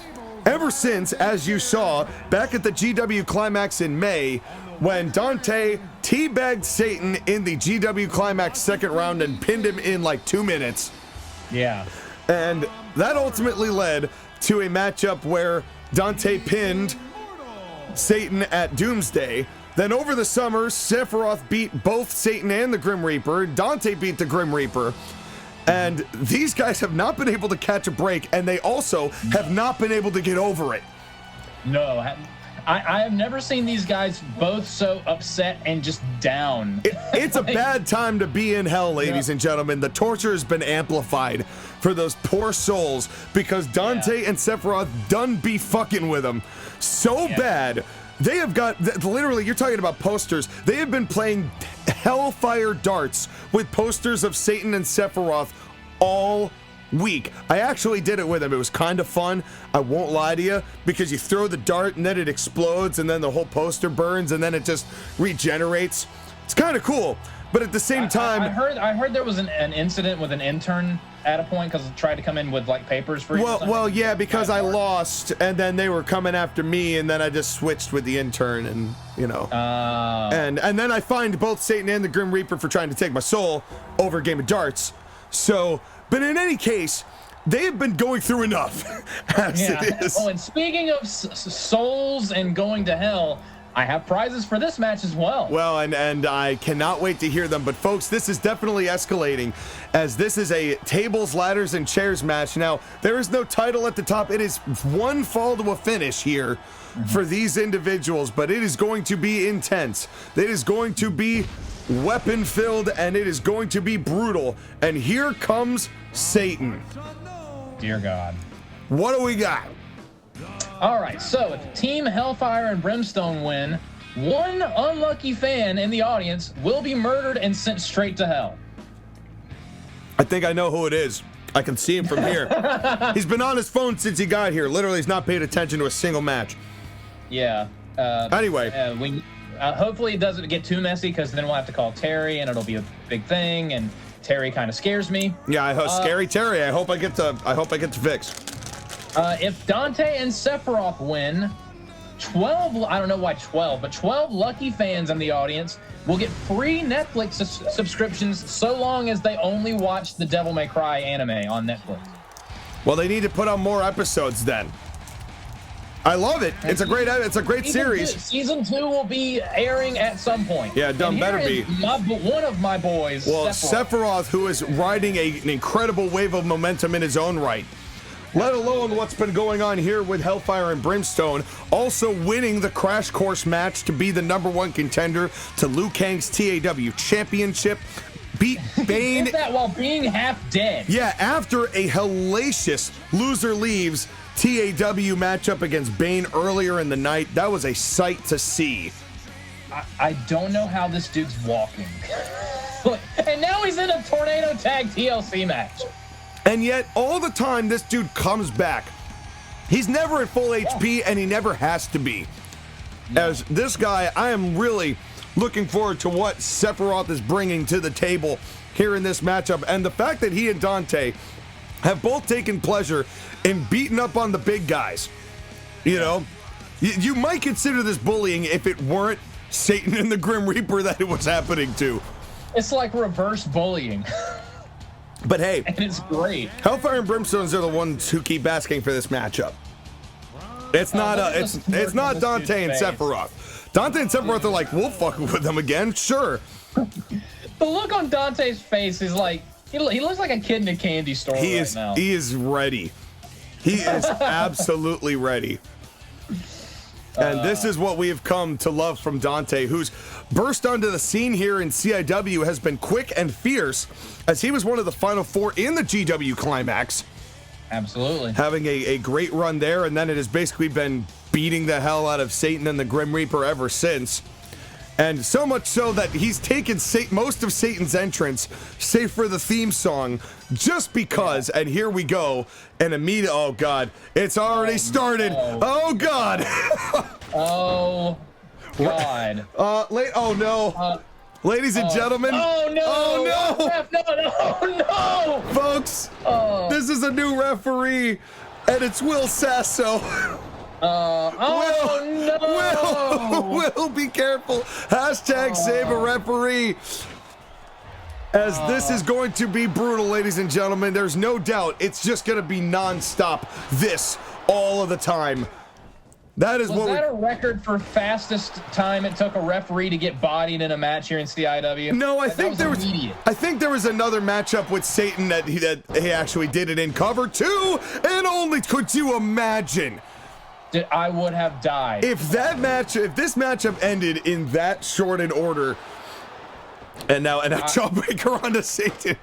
S1: ever since, as you saw, back at the GW Climax in May, when Dante teabagged Satan in the GW Climax second round and pinned him in like 2 minutes.
S2: Yeah.
S1: And that ultimately led to a matchup where Dante pinned Satan at Doomsday. Then over the summer, Sephiroth beat both Satan and the Grim Reaper. Dante beat the Grim Reaper. And these guys have not been able to catch a break, and they also have not been able to get over it.
S2: No, I have never seen these guys both so upset and just down.
S1: It's a bad time to be in hell, ladies and gentlemen. The torture has been amplified for those poor souls because Dante and Sephiroth done be fucking with them so bad. They have got, literally, you're talking about posters. They have been playing Hellfire darts with posters of Satan and Sephiroth all week. I actually did it with them. It was kind of fun. I won't lie to you, because you throw the dart and then it explodes and then the whole poster burns and then it just regenerates. It's kind of cool. But at the same time,
S2: I heard there was an incident with an intern at a point because he tried to come in with like papers for you.
S1: Well, yeah, because I lost and then they were coming after me and then I just switched with the intern and, you know. And then I fined both Satan and the Grim Reaper for trying to take my soul over a game of darts. So, but in any case, they have been going through enough as it is.
S2: Oh, and speaking of souls and going to hell, I have prizes for this match as well.
S1: Well, and I cannot wait to hear them. But folks, this is definitely escalating, as this is a tables, ladders, and chairs match. Now, there is no title at the top. It is one fall to a finish here for these individuals, but it is going to be intense. It is going to be weapon-filled, and it is going to be brutal. And here comes Satan.
S2: Dear God.
S1: What do we got?
S2: All right, so if Team Hellfire and Brimstone win, one unlucky fan in the audience will be murdered and sent straight to hell.
S1: I think I know who it is. I can see him from here. He's been on his phone since he got here. Literally, he's not paid attention to a single match.
S2: Yeah.
S1: Anyway.
S2: Hopefully it doesn't get too messy, because then we'll have to call Terry, and it'll be a big thing, and Terry kind of scares me.
S1: Yeah, scary Terry. I hope I get to fix.
S2: If Dante and Sephiroth win, 12, I don't know why 12, but 12 lucky fans in the audience will get free Netflix subscriptions so long as they only watch the Devil May Cry anime on Netflix.
S1: Well, they need to put on more episodes then. I love it. It's a great series.
S2: Season 2 will be airing at some point.
S1: Yeah, done better be.
S2: One of my boys,
S1: well, Sephiroth, who is riding an incredible wave of momentum in his own right. Let alone what's been going on here with Hellfire and Brimstone, also winning the Crash Course match to be the #1 contender to Liu Kang's TAW Championship. Beat Bane.
S2: Did that while being half dead.
S1: Yeah, after a hellacious loser leaves TAW matchup against Bane earlier in the night. That was a sight to see.
S2: I don't know how this dude's walking. And now he's in a Tornado Tag TLC match.
S1: And yet, all the time, this dude comes back. He's never at full HP, and he never has to be. As this guy, I am really looking forward to what Sephiroth is bringing to the table here in this matchup. And the fact that he and Dante have both taken pleasure in beating up on the big guys. You know, you might consider this bullying if it weren't Satan and the Grim Reaper that it was happening to.
S2: It's like reverse bullying.
S1: But hey,
S2: and it's great.
S1: Hellfire and Brimstones are the ones who keep asking for this matchup. It's not it's not Dante and Sephiroth. Dante and Sephiroth are like, we'll fuck with them again, sure.
S2: The look on Dante's face is like he looks like a kid in a candy store right now.
S1: He is ready. He is absolutely ready. And this is what we have come to love from Dante, who's burst onto the scene here in CIW, has been quick and fierce, as he was one of the final 4 in the GW Climax.
S2: Absolutely. Having
S1: a great run there, and then it has basically been beating the hell out of Satan and the Grim Reaper ever since. And so much so that he's taken most of Satan's entrance, save for the theme song, just because. And here we go. And immediately, oh God, it's already started.
S2: No.
S1: Oh God.
S2: Oh God.
S1: Oh no. Ladies and gentlemen.
S2: Oh no.
S1: Oh no.
S2: No.
S1: Folks, this is a new referee, and it's Will Sasso. Will, be careful. Hashtag save a referee. As this is going to be brutal, ladies and gentlemen. There's no doubt it's just going to be non-stop this all of the time. That is
S2: Was that a record for fastest time it took a referee to get bodied in a match here in CIW?
S1: No, I think there was another matchup with Satan that he actually did it in cover too. And only could you imagine?
S2: I would have died.
S1: If this matchup ended in that short an order, and now Jawbreaker onto Satan.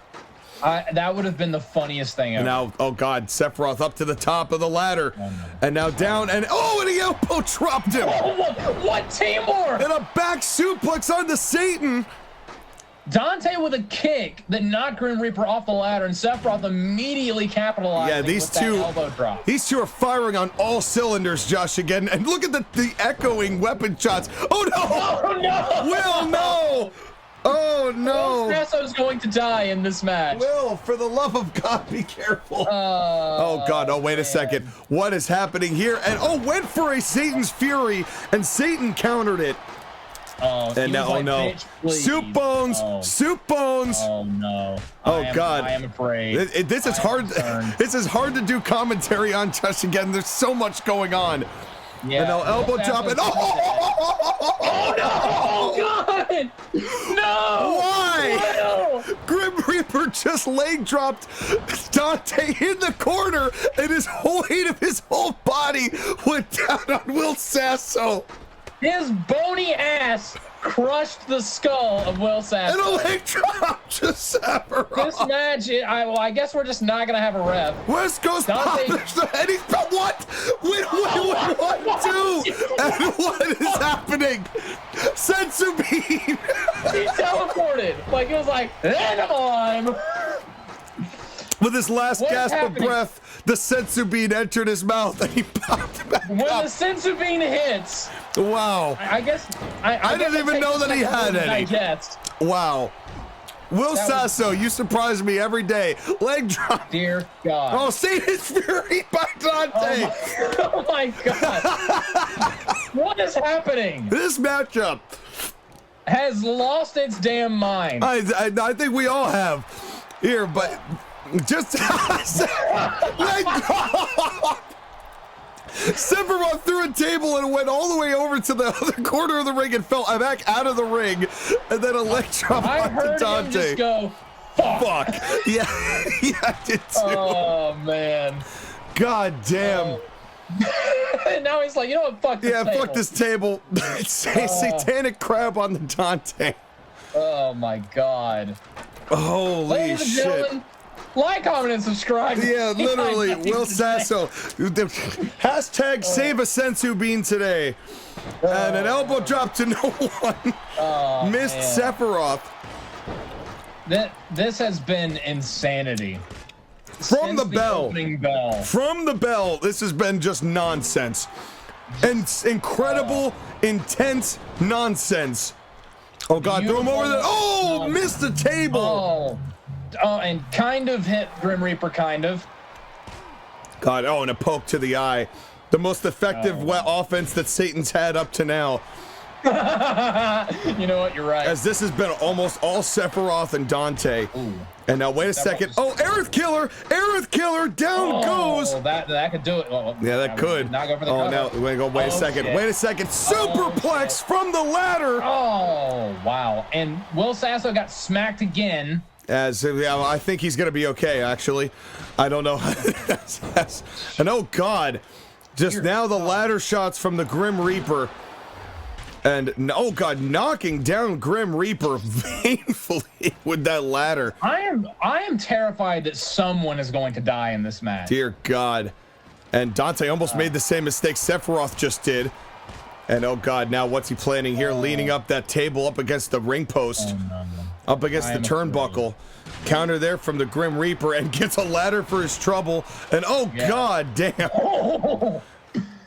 S2: That would have been the funniest thing ever.
S1: Now, oh God, Sephiroth up to the top of the ladder, and now down, and he elbow dropped him.
S2: Oh, what teamwork!
S1: And a back suplex onto Satan.
S2: Dante with a kick that knocked Grim Reaper off the ladder, and Sephiroth immediately capitalized with that elbow drop.
S1: These two are firing on all cylinders, Josh, again. And look at the echoing weapon shots. Oh, no!
S2: Oh, no!
S1: Will, no! Oh, no!
S2: Espresso's going to die in this match.
S1: Will, for the love of God, be careful. Oh, God. Oh, wait a second. What is happening here? And, went for a Satan's Fury, and Satan countered it.
S2: And now,
S1: Soup Bones! Soup Bones!
S2: Oh no!
S1: God!
S2: I am afraid.
S1: This is hard. This is hard to do commentary on, Josh. Again, there's so much going on.
S2: Yeah.
S1: And now elbow drop and
S2: Oh no! Oh God! No!
S1: Why?
S2: No!
S1: Grim Reaper just leg dropped Dante in the corner, and his whole weight of his whole body went down on Will Sasso.
S2: His bony ass crushed the skull of Will Sasso.
S1: And a leg drop to Sephiroth.
S2: This match, I guess we're just not gonna have a ref.
S1: West Coast
S2: Dante-
S1: Pop, there's the heading. What? Wait, 1, 2, and what is happening? Sensu Bean.
S2: He teleported. Like it was like, and I'm on.
S1: With his last
S2: What's
S1: gasp
S2: happening?
S1: of breath, the Sensu Bean entered his mouth and he popped back
S2: When
S1: up.
S2: the sensu bean hits,
S1: Wow.
S2: I guess I
S1: didn't
S2: guess it
S1: even know
S2: takes a
S1: that he
S2: second
S1: had
S2: to
S1: any.
S2: digest.
S1: Wow. Will
S2: That was-
S1: Sasso, you surprise me every day. Leg drop.
S2: Dear God.
S1: Oh, Satan's Fury by Dante.
S2: Oh my God. What is happening?
S1: This matchup,
S2: Has lost its damn mind.
S1: I think we all have. Here, but just leg drop. Sephiroth threw a table and went all the way over to the other corner of the ring and fell back out of the ring, and then a leg drop
S2: I
S1: onto
S2: heard him
S1: Dante.
S2: just go, fuck.
S1: Yeah, I did too.
S2: Oh man.
S1: God damn.
S2: And now he's like, you know what? Fuck this table.
S1: Fuck this table. It's a satanic crab on the Dante.
S2: Oh my God.
S1: Holy
S2: Ladies and
S1: shit.
S2: gentlemen, like, comment, and subscribe.
S1: Yeah, literally,
S2: Nothing
S1: Will
S2: to say.
S1: Sasso. Hashtag save a Sensu Bean today. And an elbow drop to no one. Missed
S2: man.
S1: Sephiroth.
S2: This has been insanity.
S1: From
S2: Since
S1: the bell.
S2: opening bell.
S1: From the bell, this has been just nonsense. And incredible, intense nonsense. Oh, God, threw him over there. Oh, missed the table.
S2: Oh, and kind of hit Grim Reaper, kind of.
S1: God, oh, and a poke to the eye. The most effective offense that Satan's had up to now.
S2: You know what? You're right.
S1: As this has been almost all Sephiroth and Dante.
S2: Ooh.
S1: And now, wait a second. Oh, Aerith Killer, down goes.
S2: That could do it. Well,
S1: Yeah, that could.
S2: Not go for the
S1: Oh,
S2: cover.
S1: now, we're gonna go, wait a second.
S2: Shit.
S1: Wait a second. Superplex
S2: shit.
S1: from the ladder.
S2: Oh, wow. And Will Sasso got smacked again.
S1: Yeah, I think he's gonna be okay, actually. I don't know. And oh, God. Just now the ladder shots from the Grim Reaper. And, oh, God, knocking down Grim Reaper painfully with that ladder.
S2: I am terrified that someone is going to die in this match.
S1: Dear God. And Dante almost made the same mistake Sephiroth just did. And, oh, God, now what's he planning here? Leaning up that table up against the ring post. Up against the turnbuckle. Counter there from the Grim Reaper and gets a ladder for his trouble. And, oh, God damn.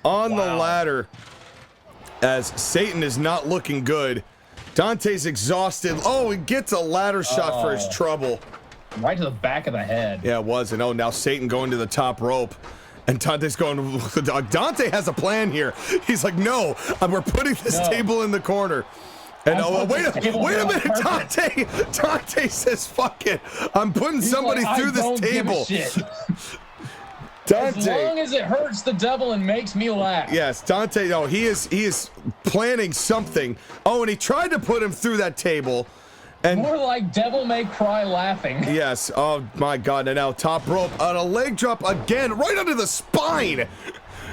S1: On the ladder. As Satan is not looking good. Dante's exhausted. Oh, he gets a ladder shot for his trouble.
S2: Right to the back of the head.
S1: Yeah, it was. And oh, now Satan going to the top rope. And Dante's going, Dante has a plan here. He's like, no, we're putting this table in the corner. And wait a minute, Dante says, fuck it. I'm putting somebody
S2: like,
S1: through
S2: I
S1: this
S2: don't give a
S1: table.
S2: shit.
S1: Dante.
S2: As long as it hurts the devil and makes me laugh.
S1: Yes, Dante, no, he is planning something. Oh, and he tried to put him through that table. And
S2: more like Devil May Cry laughing.
S1: yes, oh my God, and now top rope on a leg drop again, right under the spine.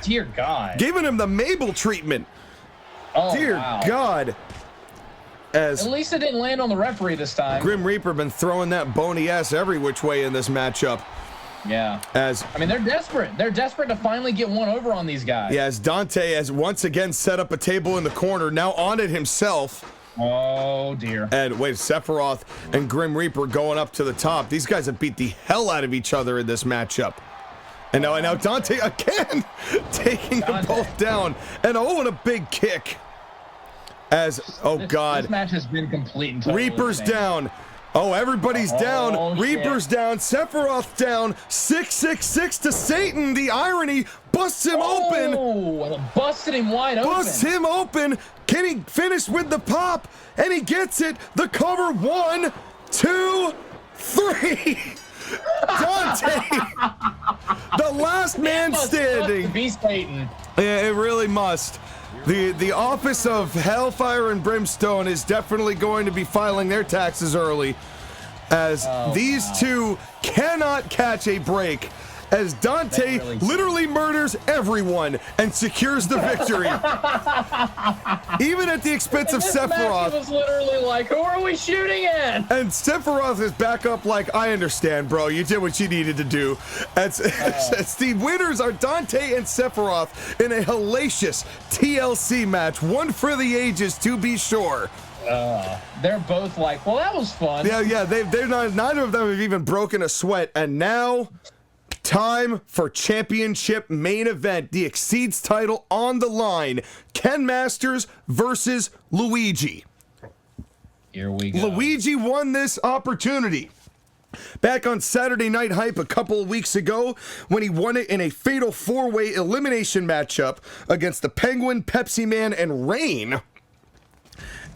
S2: Dear God.
S1: Giving him the Mabel treatment.
S2: Oh,
S1: Dear
S2: wow.
S1: God. As
S2: At least it didn't land on the referee this time.
S1: Grim Reaper been throwing that bony ass every which way in this matchup.
S2: Yeah.
S1: As
S2: I mean, they're desperate. They're desperate to finally get one over on these guys.
S1: yeah, as Dante has once again set up a table in the corner, now on it himself.
S2: Oh, dear.
S1: And wait, Sephiroth and Grim Reaper going up to the top. These guys have beat the hell out of each other in this matchup. And now Dante again taking them both down. And oh, and a big kick. As, oh God.
S2: This match has been complete and totally
S1: Reaper's
S2: insane.
S1: down. Oh, everybody's down.
S2: Shit.
S1: Reaper's down. Sephiroth down. 666 to Satan. The irony busts him open.
S2: Oh, busted him wide open.
S1: Busts him open. Can he finish with the pop? And he gets it. The cover. 1, 2, 3. Dante. The last man standing.
S2: Must be Satan.
S1: Yeah, it really must. The office of Hellfire and Brimstone is definitely going to be filing their taxes early, as these two cannot catch a break, as Dante literally murders everyone and secures the victory. Even at the expense of Sephiroth.
S2: He was literally like, who are we shooting at?
S1: And Sephiroth is back up like, I understand, bro. You did what you needed to do. As the winners are Dante and Sephiroth in a hellacious TLC match. One for the ages, to be sure.
S2: They're both like, well, that was fun.
S1: Yeah, they're not, neither of them have even broken a sweat. And now, time for championship main event. The Exceeds title on the line. Ken Masters versus Luigi.
S2: Here we go.
S1: Luigi won this opportunity back on Saturday Night Hype a couple of weeks ago when he won it in a fatal four-way elimination matchup against the Penguin, Pepsi Man, and Rain.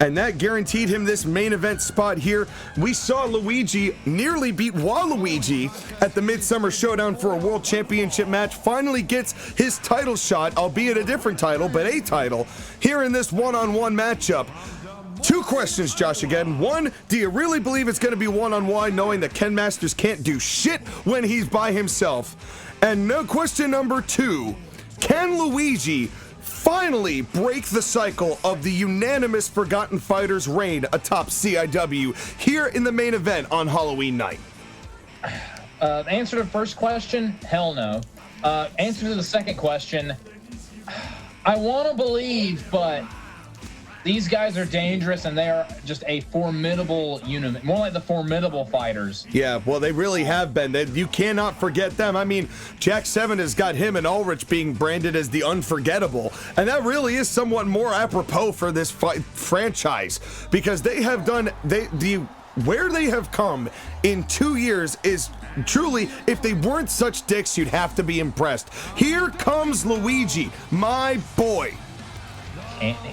S1: And that guaranteed him this main event spot here. We saw Luigi nearly beat Waluigi at the Midsummer Showdown for a World Championship match. Finally gets his title shot, albeit a different title, but a title, here in this one-on-one matchup. Two questions, JOSHAGEDDON. One, do you really believe it's going to be one-on-one, knowing that Ken Masters can't do shit when he's by himself? And no, question number two, can Luigi finally break the cycle of the unanimous Forgotten Fighters reign atop CIW here in the main event on Halloween night?
S2: Answer to the first question, hell no. Answer to the second question, I want to believe, but these guys are dangerous, and they are just a formidable unit, more like the Formidable Fighters.
S1: Yeah, well, they really have been. You cannot forget them. I mean, Jack 7 has got him and Ulrich being branded as the unforgettable, and that really is somewhat more apropos for this franchise, because they have done where they have come in 2 years is truly, if they weren't such dicks, you'd have to be impressed. Here comes Luigi, my boy.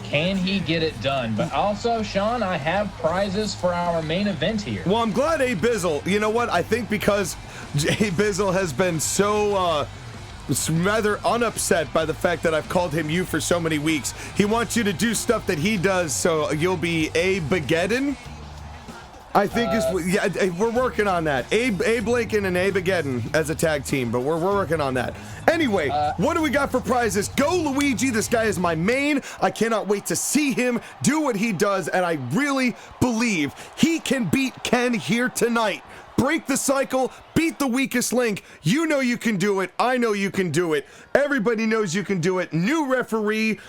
S2: Can he get it done? But also, Sean, I have prizes for our main event here.
S1: Well, I'm glad Abizzle, you know what? I think because Abizzle has been so rather unupset by the fact that I've called him you for so many weeks. He wants you to do stuff that he does, so you'll be Abigeddon. I think yeah, we're working on that. Abe Lincoln and Abigeddon as a tag team, but we're working on that. Anyway, what do we got for prizes? Go Luigi, this guy is my main. I cannot wait to see him do what he does, and I really believe he can beat Ken here tonight. Break the cycle, beat the weakest link. You know you can do it. I know you can do it. Everybody knows you can do it. New referee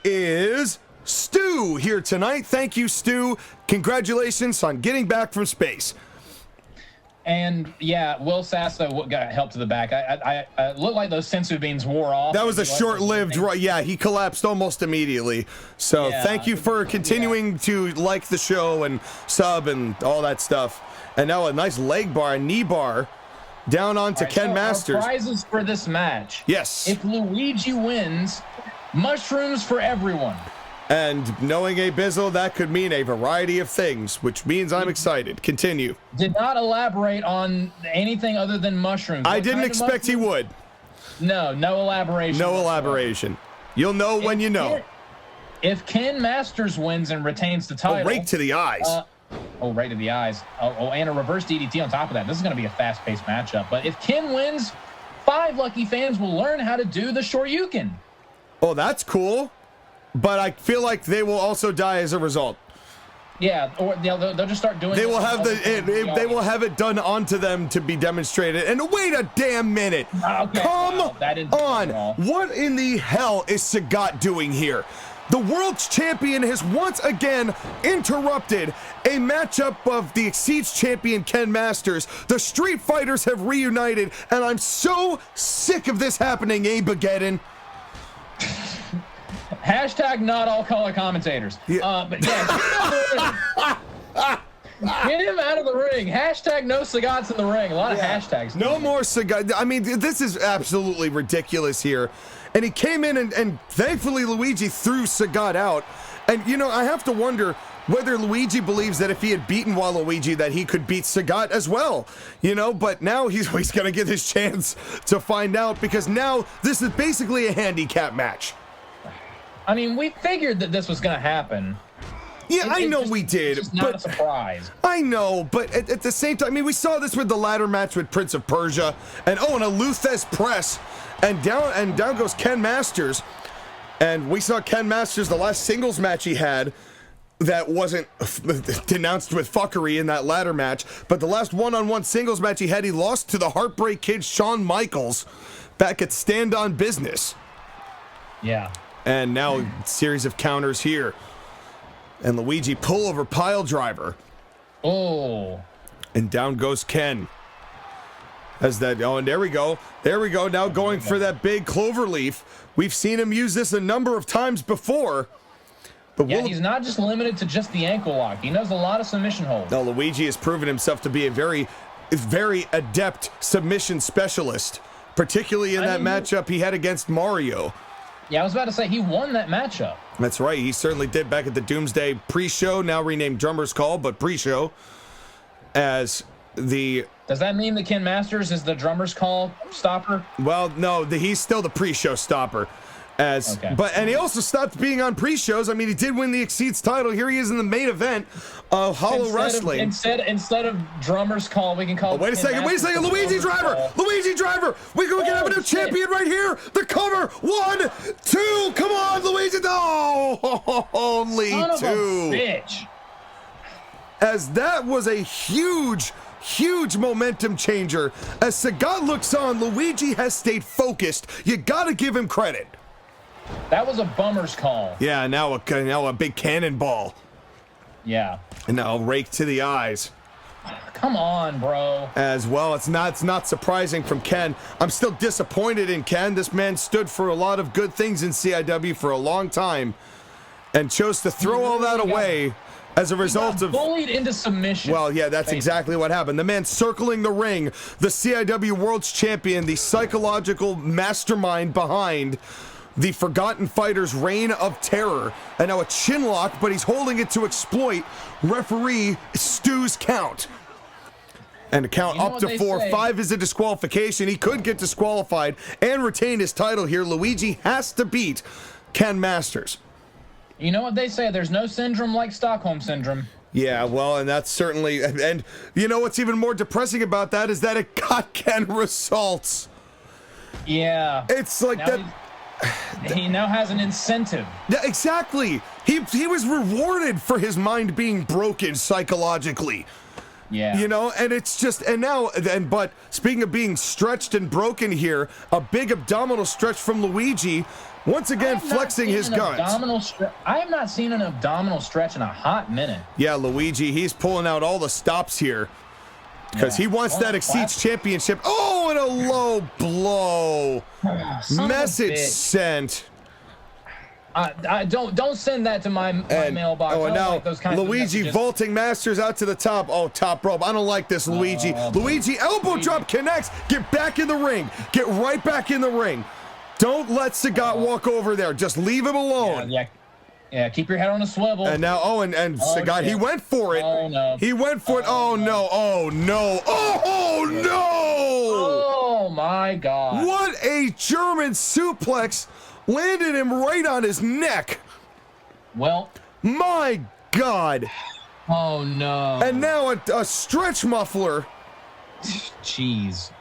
S1: is Stu here tonight. Thank you, Stu. Congratulations on getting back from space.
S2: And yeah, Will Sasso got help to the back. I looked like those sensu beans wore off.
S1: That was a short-lived, yeah, he collapsed almost immediately. So yeah, thank you for continuing to like the show and sub and all that stuff. And now a nice leg bar, a knee bar, down onto Ken Masters.
S2: Our prizes for this match.
S1: Yes.
S2: If Luigi wins, mushrooms for everyone.
S1: And knowing Abizzle, that could mean a variety of things, which means I'm excited. Continue.
S2: Did not elaborate on anything other than mushrooms.
S1: I didn't expect he would.
S2: No elaboration.
S1: No elaboration. You'll know when you know.
S2: If Ken Masters wins and retains the title.
S1: Oh, right to the eyes.
S2: Right to the eyes. And a reverse DDT on top of that. This is going to be a fast-paced matchup. But if Ken wins, 5 lucky fans will learn how to do the Shoryuken.
S1: Oh, that's cool. But I feel like they will also die as a result.
S2: Yeah, or they'll just start doing.
S1: They will have they will have it done onto them to be demonstrated. And wait a damn minute!
S2: Okay,
S1: Come on!
S2: Wrong.
S1: What in the hell is Sagat doing here? The world's champion has once again interrupted a matchup of the Exceeds champion Ken Masters. The Street Fighters have reunited, and I'm so sick of this happening, Abigeddon.
S2: Hashtag not all color commentators. Yeah. But yeah, get him out of the ring. Hashtag no Sagats in the ring. A lot of hashtags.
S1: No more Sagat. I mean, this is absolutely ridiculous here. And he came in and thankfully Luigi threw Sagat out. And, you know, I have to wonder, whether Luigi believes that if he had beaten Waluigi that he could beat Sagat as well, you know, but now he's going to get his chance to find out, because now this is basically a handicap match.
S2: I mean, we figured that this was going to happen.
S1: Yeah, I know we did.
S2: It's not a surprise.
S1: I know, but at the same time, I mean, we saw this with the ladder match with Prince of Persia, and oh, and a Luthez press, and down goes Ken Masters, and we saw Ken Masters, the last singles match he had, that wasn't denounced with fuckery in that ladder match, but the last one-on-one singles match he had, he lost to the Heartbreak Kid Shawn Michaels back at Stand On Business.
S2: Yeah.
S1: And now series of counters here. And Luigi pullover pile driver.
S2: Oh.
S1: And down goes Ken. As that, oh, and there we go. There we go. Now going for that big cloverleaf. We've seen him use this a number of times before. But
S2: yeah, he's not just limited to just the ankle lock. He knows a lot of submission holds.
S1: Now, Luigi has proven himself to be a very adept submission specialist, particularly in that matchup he had against Mario.
S2: Yeah, I was about to say, he won that matchup.
S1: That's right. He certainly did back at the Doomsday pre-show, now renamed Drummer's Call, but pre-show, as the...
S2: Does that mean that Ken Masters is the Drummer's Call stopper?
S1: Well, no, he's still the pre-show stopper. And he also stopped being on pre-shows. I mean, he did win the Exceeds title. Here he is in the main event of Hallowrestling.
S2: Instead of Drummer's Call, we can call it.
S1: Wait a second, Luigi driver! Luigi driver! We can have a new champion right here! The cover! 1, 2, come on, Luigi! Oh, only
S2: Son of
S1: 2.
S2: A bitch.
S1: As that was a huge momentum changer. As Sagat looks on, Luigi has stayed focused. You gotta give him credit.
S2: That was a bummer's call.
S1: Yeah, now a big cannonball.
S2: Yeah.
S1: And now rake to the eyes.
S2: Come on, bro.
S1: As well, it's not surprising from Ken. I'm still disappointed in Ken. This man stood for a lot of good things in CIW for a long time and chose to throw all that away as a result of
S2: bullied into submission.
S1: Well, yeah, that's exactly what happened. The man circling the ring, the CIW World's Champion, the psychological mastermind behind the Forgotten Fighters' reign of terror. And now a chin lock, but he's holding it to exploit referee Stu's count. And a count up to 4. 5 is a disqualification. He could get disqualified and retain his title here. Luigi has to beat Ken Masters.
S2: You know what they say, there's no syndrome like Stockholm Syndrome.
S1: Yeah, well, and that's certainly, and you know what's even more depressing about that is that it got Ken results.
S2: Yeah.
S1: It's like that.
S2: He now has an incentive.
S1: Yeah, exactly. He was rewarded for his mind being broken psychologically.
S2: Yeah.
S1: You know, and it's just, but speaking of being stretched and broken here, a big abdominal stretch from Luigi, once again flexing his guns.
S2: I have not seen an abdominal stretch in a hot minute.
S1: Yeah, Luigi, he's pulling out all the stops here because he wants that Exceeds Championship. Oh, and a low blow. Message sent.
S2: Don't send that to my mailbox.
S1: Oh, and now
S2: like those kinds
S1: Luigi
S2: of
S1: vaulting Masters out to the top. Oh, top rope. I don't like this, Luigi. Luigi elbow drop connects. Get back in the ring. Get right back in the ring. Don't let Sagat walk over there. Just leave him alone.
S2: Yeah. Keep your head on a swivel.
S1: And now, and Sagat, he went for it.
S2: Oh no.
S1: He went for it. Oh no. Oh no. Oh no.
S2: Oh my God.
S1: What a German suplex. Landed him right on his neck.
S2: Well.
S1: My God.
S2: Oh no.
S1: And now a stretch muffler.
S2: Jeez.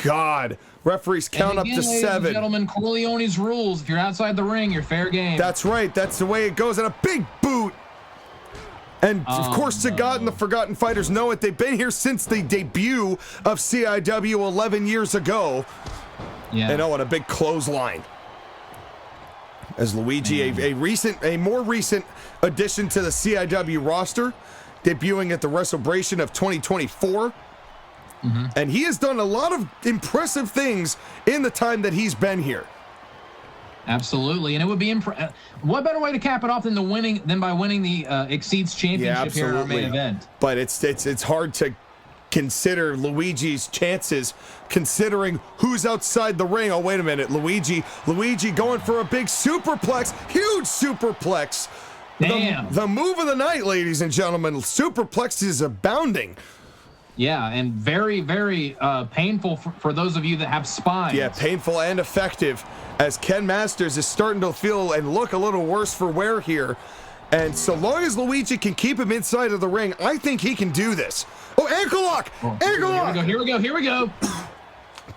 S1: God. Referees count up to 7.
S2: Ladies and gentlemen, Corleone's rules. If you're outside the ring, you're fair game.
S1: That's right. That's the way it goes. And a big boot. And of course, Sagat and the Forgotten Fighters know it. They've been here since the debut of CIW 11 years ago.
S2: Yeah.
S1: And and a big clothesline. As Luigi, a more recent addition to the CIW roster, debuting at the WrestleBration of 2024. And he has done a lot of impressive things in the time that he's been here.
S2: Absolutely, and it would be what better way to cap it off than by winning the Exceeds Championship here in our main event?
S1: But it's hard to consider Luigi's chances considering who's outside the ring. Oh, wait a minute, Luigi going for a big superplex, huge superplex.
S2: Damn.
S1: The move of the night, ladies and gentlemen. Superplexes abounding.
S2: Yeah, and very, very painful for those of you that have spines.
S1: Yeah, painful and effective, as Ken Masters is starting to feel and look a little worse for wear here. And so long as Luigi can keep him inside of the ring, I think he can do this. Oh, ankle lock! Ankle lock!
S2: Here we go.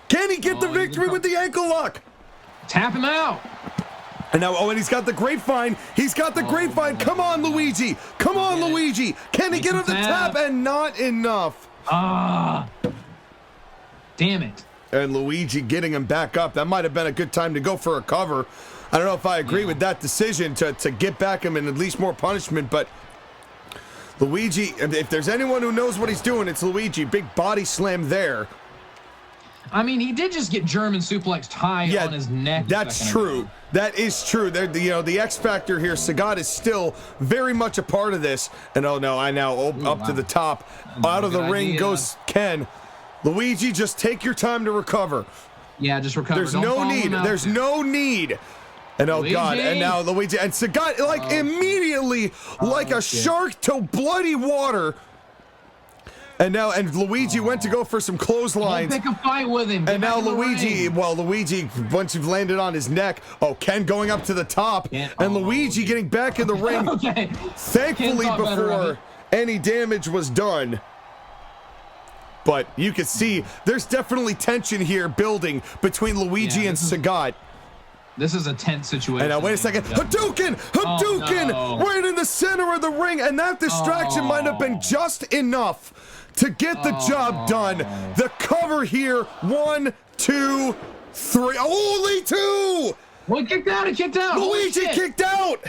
S1: Can he get the victory with the ankle lock?
S2: Tap him out.
S1: And now, and he's got the grapevine. He's got the grapevine. Come on, Luigi. Come on, Luigi. Can he get him the tap? And not enough.
S2: Damn it.
S1: And Luigi getting him back up. That might have been a good time to go for a cover. I don't know if I agree with that decision to get back him and at least more punishment, but Luigi, if there's anyone who knows what he's doing, it's Luigi. Big body slam there.
S2: I mean, he did just get German suplexed high on his neck.
S1: That's true. That is true. The X factor here, Sagat is still very much a part of this. And oh no, up to the top. Out of the ring goes Ken. Luigi, just take your time to recover.
S2: Yeah, just recover.
S1: There's no need. There's no need. And oh God, and now Luigi and Sagat like immediately like a shark to bloody water. And now, Luigi went to go for some clotheslines.
S2: Pick a fight with him.
S1: And now Luigi, Luigi, once you've landed on his neck, Ken going up to the top, and Luigi getting back in the ring. Thankfully, before any damage was done. But you can see there's definitely tension here building between Luigi and Sagat.
S2: This is a tense situation.
S1: And now, wait a second. Hadouken! Right in the center of the ring, and that distraction might have been just enough to get the job done. The cover here, 1, 2, 3. Only 2!
S2: Well, kicked out.
S1: Luigi kicked out!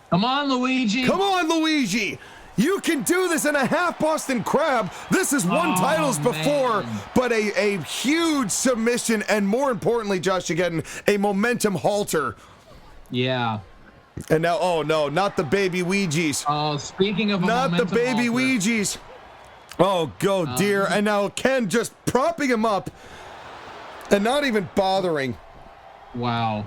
S2: Come on, Luigi.
S1: Come on, Luigi. You can do this in a half Boston Crab. This has won titles before, but a huge submission, and more importantly, JOSHAGEDDON, a momentum halter.
S2: Yeah.
S1: And now, oh no, not the baby Ouija's.
S2: Oh, speaking of
S1: not the baby Ouija's. Oh, go dear. And now Ken just propping him up and not even bothering.
S2: Wow.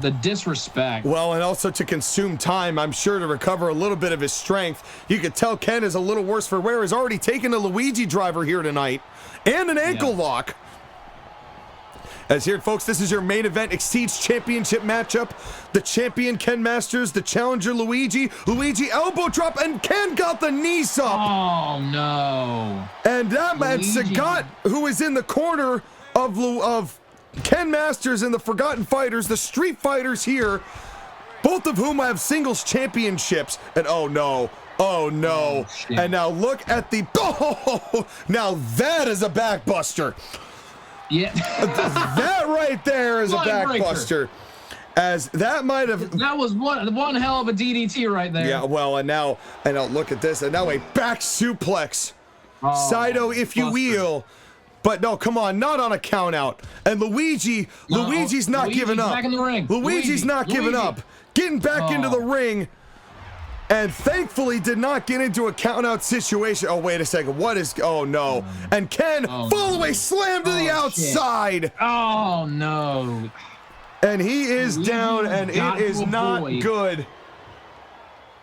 S2: The disrespect.
S1: Well, and also to consume time, I'm sure, to recover a little bit of his strength. You could tell Ken is a little worse for wear. He's already taken a Luigi driver here tonight and an ankle lock. As here, folks, this is your main event Exceeds Championship matchup. The champion, Ken Masters, the challenger, Luigi. Luigi elbow drop, and Ken got the knees up.
S2: Oh, no.
S1: And that man, Sagat, who is in the corner of Ken Masters and the Forgotten Fighters, the Street Fighters here, both of whom have singles championships. And oh, no. Oh, no. And now look at the... Oh, now that is a backbuster.
S2: Yeah.
S1: That right there is a backbuster. As that might have...
S2: That was one hell of a DDT right there.
S1: Yeah, well, and now look at this. And now a back suplex. Sido, if you will. But no, come on, not on a count out. And Luigi's not giving up.
S2: Back in the ring.
S1: Luigi's not giving up. Getting back into the ring. And thankfully did not get into a count out situation. Oh, wait a second. What is... Oh, no. And Ken, fall away, slam to the outside.
S2: Shit. Oh, no.
S1: And he is down, and it is not good.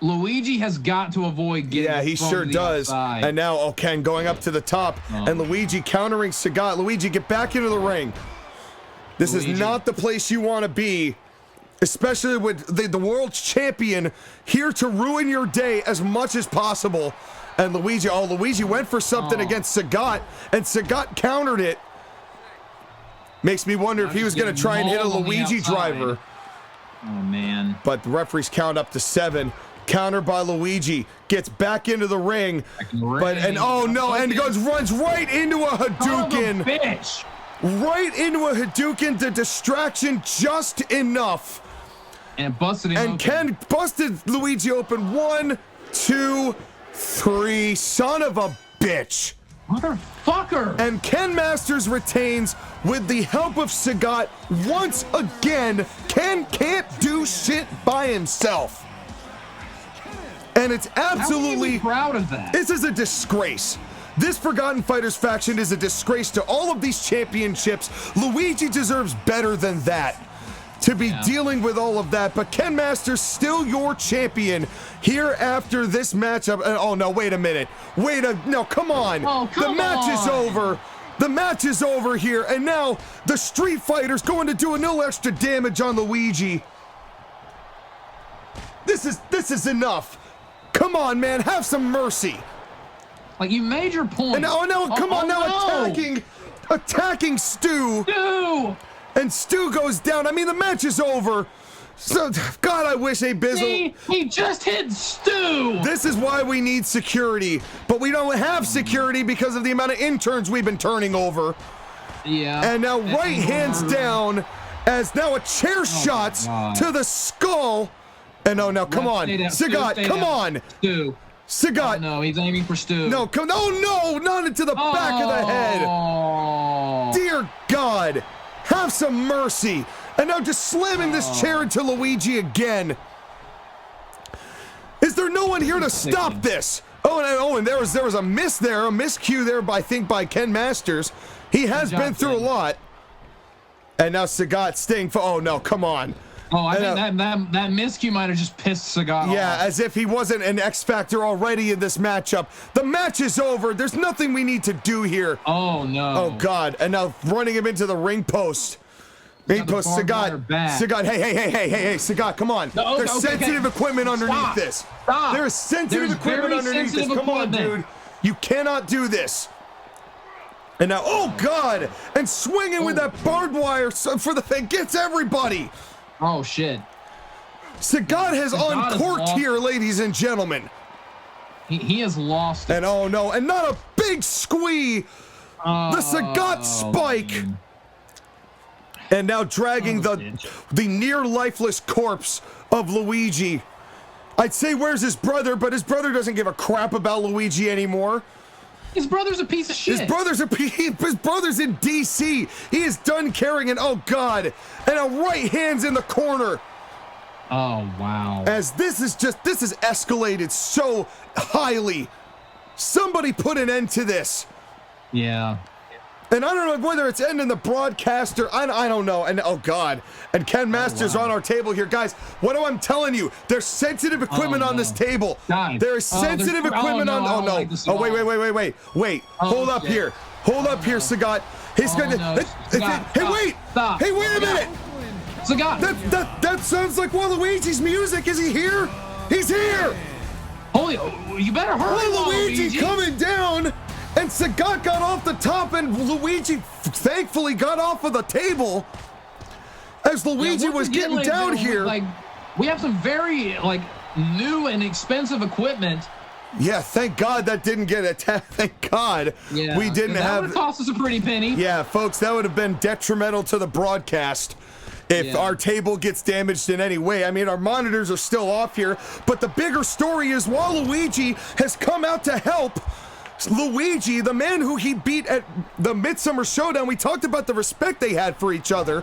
S2: Luigi has got to avoid getting
S1: he sure does.
S2: Outside.
S1: And now, Ken going up to the top, and Luigi countering Sagat. Luigi, get back into the ring. This is not the place you want to be, especially with the world champion here to ruin your day as much as possible. And Luigi went for something against Sagat, and Sagat countered it. Makes me wonder if he was going to try and hit a Luigi driver.
S2: Oh, man.
S1: But the referees count up to 7. Counter by Luigi, gets back into the ring, and oh no, and runs right into a Hadouken.
S2: Bitch.
S1: Right into a Hadouken, the distraction just enough.
S2: And busted him open.
S1: And Ken busted Luigi open. 1, 2, 3. Son of a bitch.
S2: Motherfucker.
S1: And Ken Masters retains with the help of Sagat once again. Ken can't do shit by himself. And it's absolutely...
S2: How proud of that?
S1: This is a disgrace. This Forgotten Fighters faction is a disgrace to all of these championships. Luigi deserves better than that. to be dealing with all of that, but Ken Masters still your champion here after this matchup. Oh no, wait a minute. No, come on.
S2: Oh, come
S1: the match
S2: on.
S1: is over. The match is over here, and now the Street Fighter's going to do a little extra damage on Luigi. This is enough. Come on, man, have some mercy.
S2: Like, you made your point.
S1: And now, come on, attacking Stu.
S2: Stu!
S1: And Stu goes down. I mean, the match is over. So, God, I wish Abizzle.
S2: He just hit Stu.
S1: This is why we need security, but we don't have security because of the amount of interns we've been turning over.
S2: Yeah.
S1: And now right hands down as now a chair shot to the skull. And oh no, come on, Sagat, come on.
S2: Stu.
S1: Sagat.
S2: Oh, no, he's aiming for Stu.
S1: No, not into the back of the head. Dear God, have some mercy. And now just slamming this chair into Luigi again. Is there no one here to stop this? And there was a miscue there by Ken Masters. He has been through a lot. And now Sagat staying for, oh no, come on.
S2: Oh, I think that miscue might have just pissed Sagat off.
S1: Yeah, as if he wasn't an X Factor already in this matchup. The match is over. There's nothing we need to do here.
S2: Oh no.
S1: Oh God, and now running him into the ring post. Ring post, Sagat, hey, Sagat, come on.
S2: No,
S1: There's sensitive equipment underneath this.
S2: Stop.
S1: There is sensitive equipment underneath this. Come on, dude. You cannot do this. And now, oh God, and swinging with that barbed wire for the thing, gets everybody.
S2: Oh shit.
S1: Sagat has uncorked here, ladies and gentlemen.
S2: He has lost it.
S1: And oh no, and not a big squee. The Sagat spike. And now dragging the near lifeless corpse of Luigi. I'd say where's his brother, but his brother doesn't give a crap about Luigi anymore.
S2: His brother's a piece of shit.
S1: His brother's in DC. He is done caring, and oh God, and a right hand's in the corner.
S2: Oh wow.
S1: As this is escalated so highly. Somebody put an end to this.
S2: Yeah.
S1: And I don't know whether it's ending the broadcast or I don't know. And oh God, and Ken Masters on our table here, guys. What am I telling you? There's sensitive equipment on this table. There is sensitive equipment on. Oh no! Oh wait! Hold up here, Sagat. He's gonna. Hey wait!
S2: Stop.
S1: Hey wait a minute!
S2: Sagat.
S1: That sounds like Waluigi's music. Is he here? He's here.
S2: Holy! You better hurry,
S1: Luigi coming down. And Sagat got off the top, and Luigi thankfully got off of the table as Luigi was getting down here.
S2: Like, we have some very new and expensive equipment.
S1: Yeah, thank God that didn't get attacked. Thank God we didn't have.
S2: That would have cost us a pretty penny.
S1: Yeah, folks, that would have been detrimental to the broadcast if our table gets damaged in any way. I mean, our monitors are still off here, but the bigger story is Waluigi has come out to help. Luigi, the man who he beat at the Midsummer Showdown, we talked about the respect they had for each other.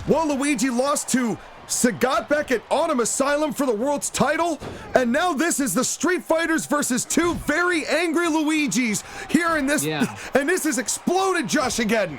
S1: Waluigi lost to Sagat back at Autumn Asylum for the world's title, and now this is the Street Fighters versus two very angry Luigis here in this, and this has exploded, JOSHAGEDDON.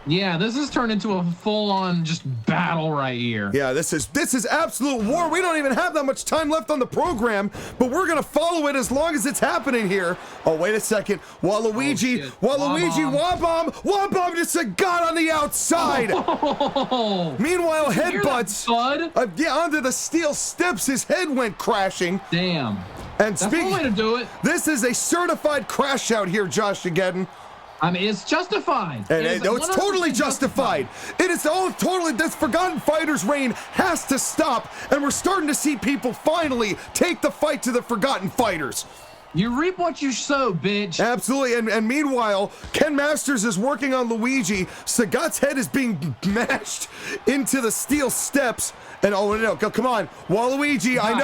S2: Yeah, this has turned into a full-on just battle right here.
S1: Yeah, this is absolute war. We don't even have that much time left on the program, but we're gonna follow it as long as it's happening here. Oh, wait a second. Waluigi Wah-bomb just Sagat on the outside.
S2: Oh.
S1: Meanwhile, headbutts. Onto the steel steps, his head went crashing.
S2: Damn.
S1: And
S2: that's one way to do it.
S1: This is a certified crash out here, JOSHAGEDDON.
S2: I mean, it's justified.
S1: And it's totally justified. It is all totally, this Forgotten Fighters reign has to stop, and we're starting to see people finally take the fight to the Forgotten Fighters.
S2: You reap what you sow, bitch.
S1: Absolutely, and meanwhile, Ken Masters is working on Luigi. Sagat's head is being mashed into the steel steps. And oh no, come on, Waluigi, I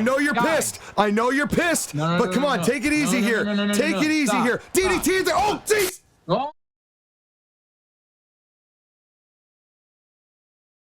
S1: know you're pissed. I know you're pissed, but come on, take it easy here. Take it easy here. DDT, oh, jeez.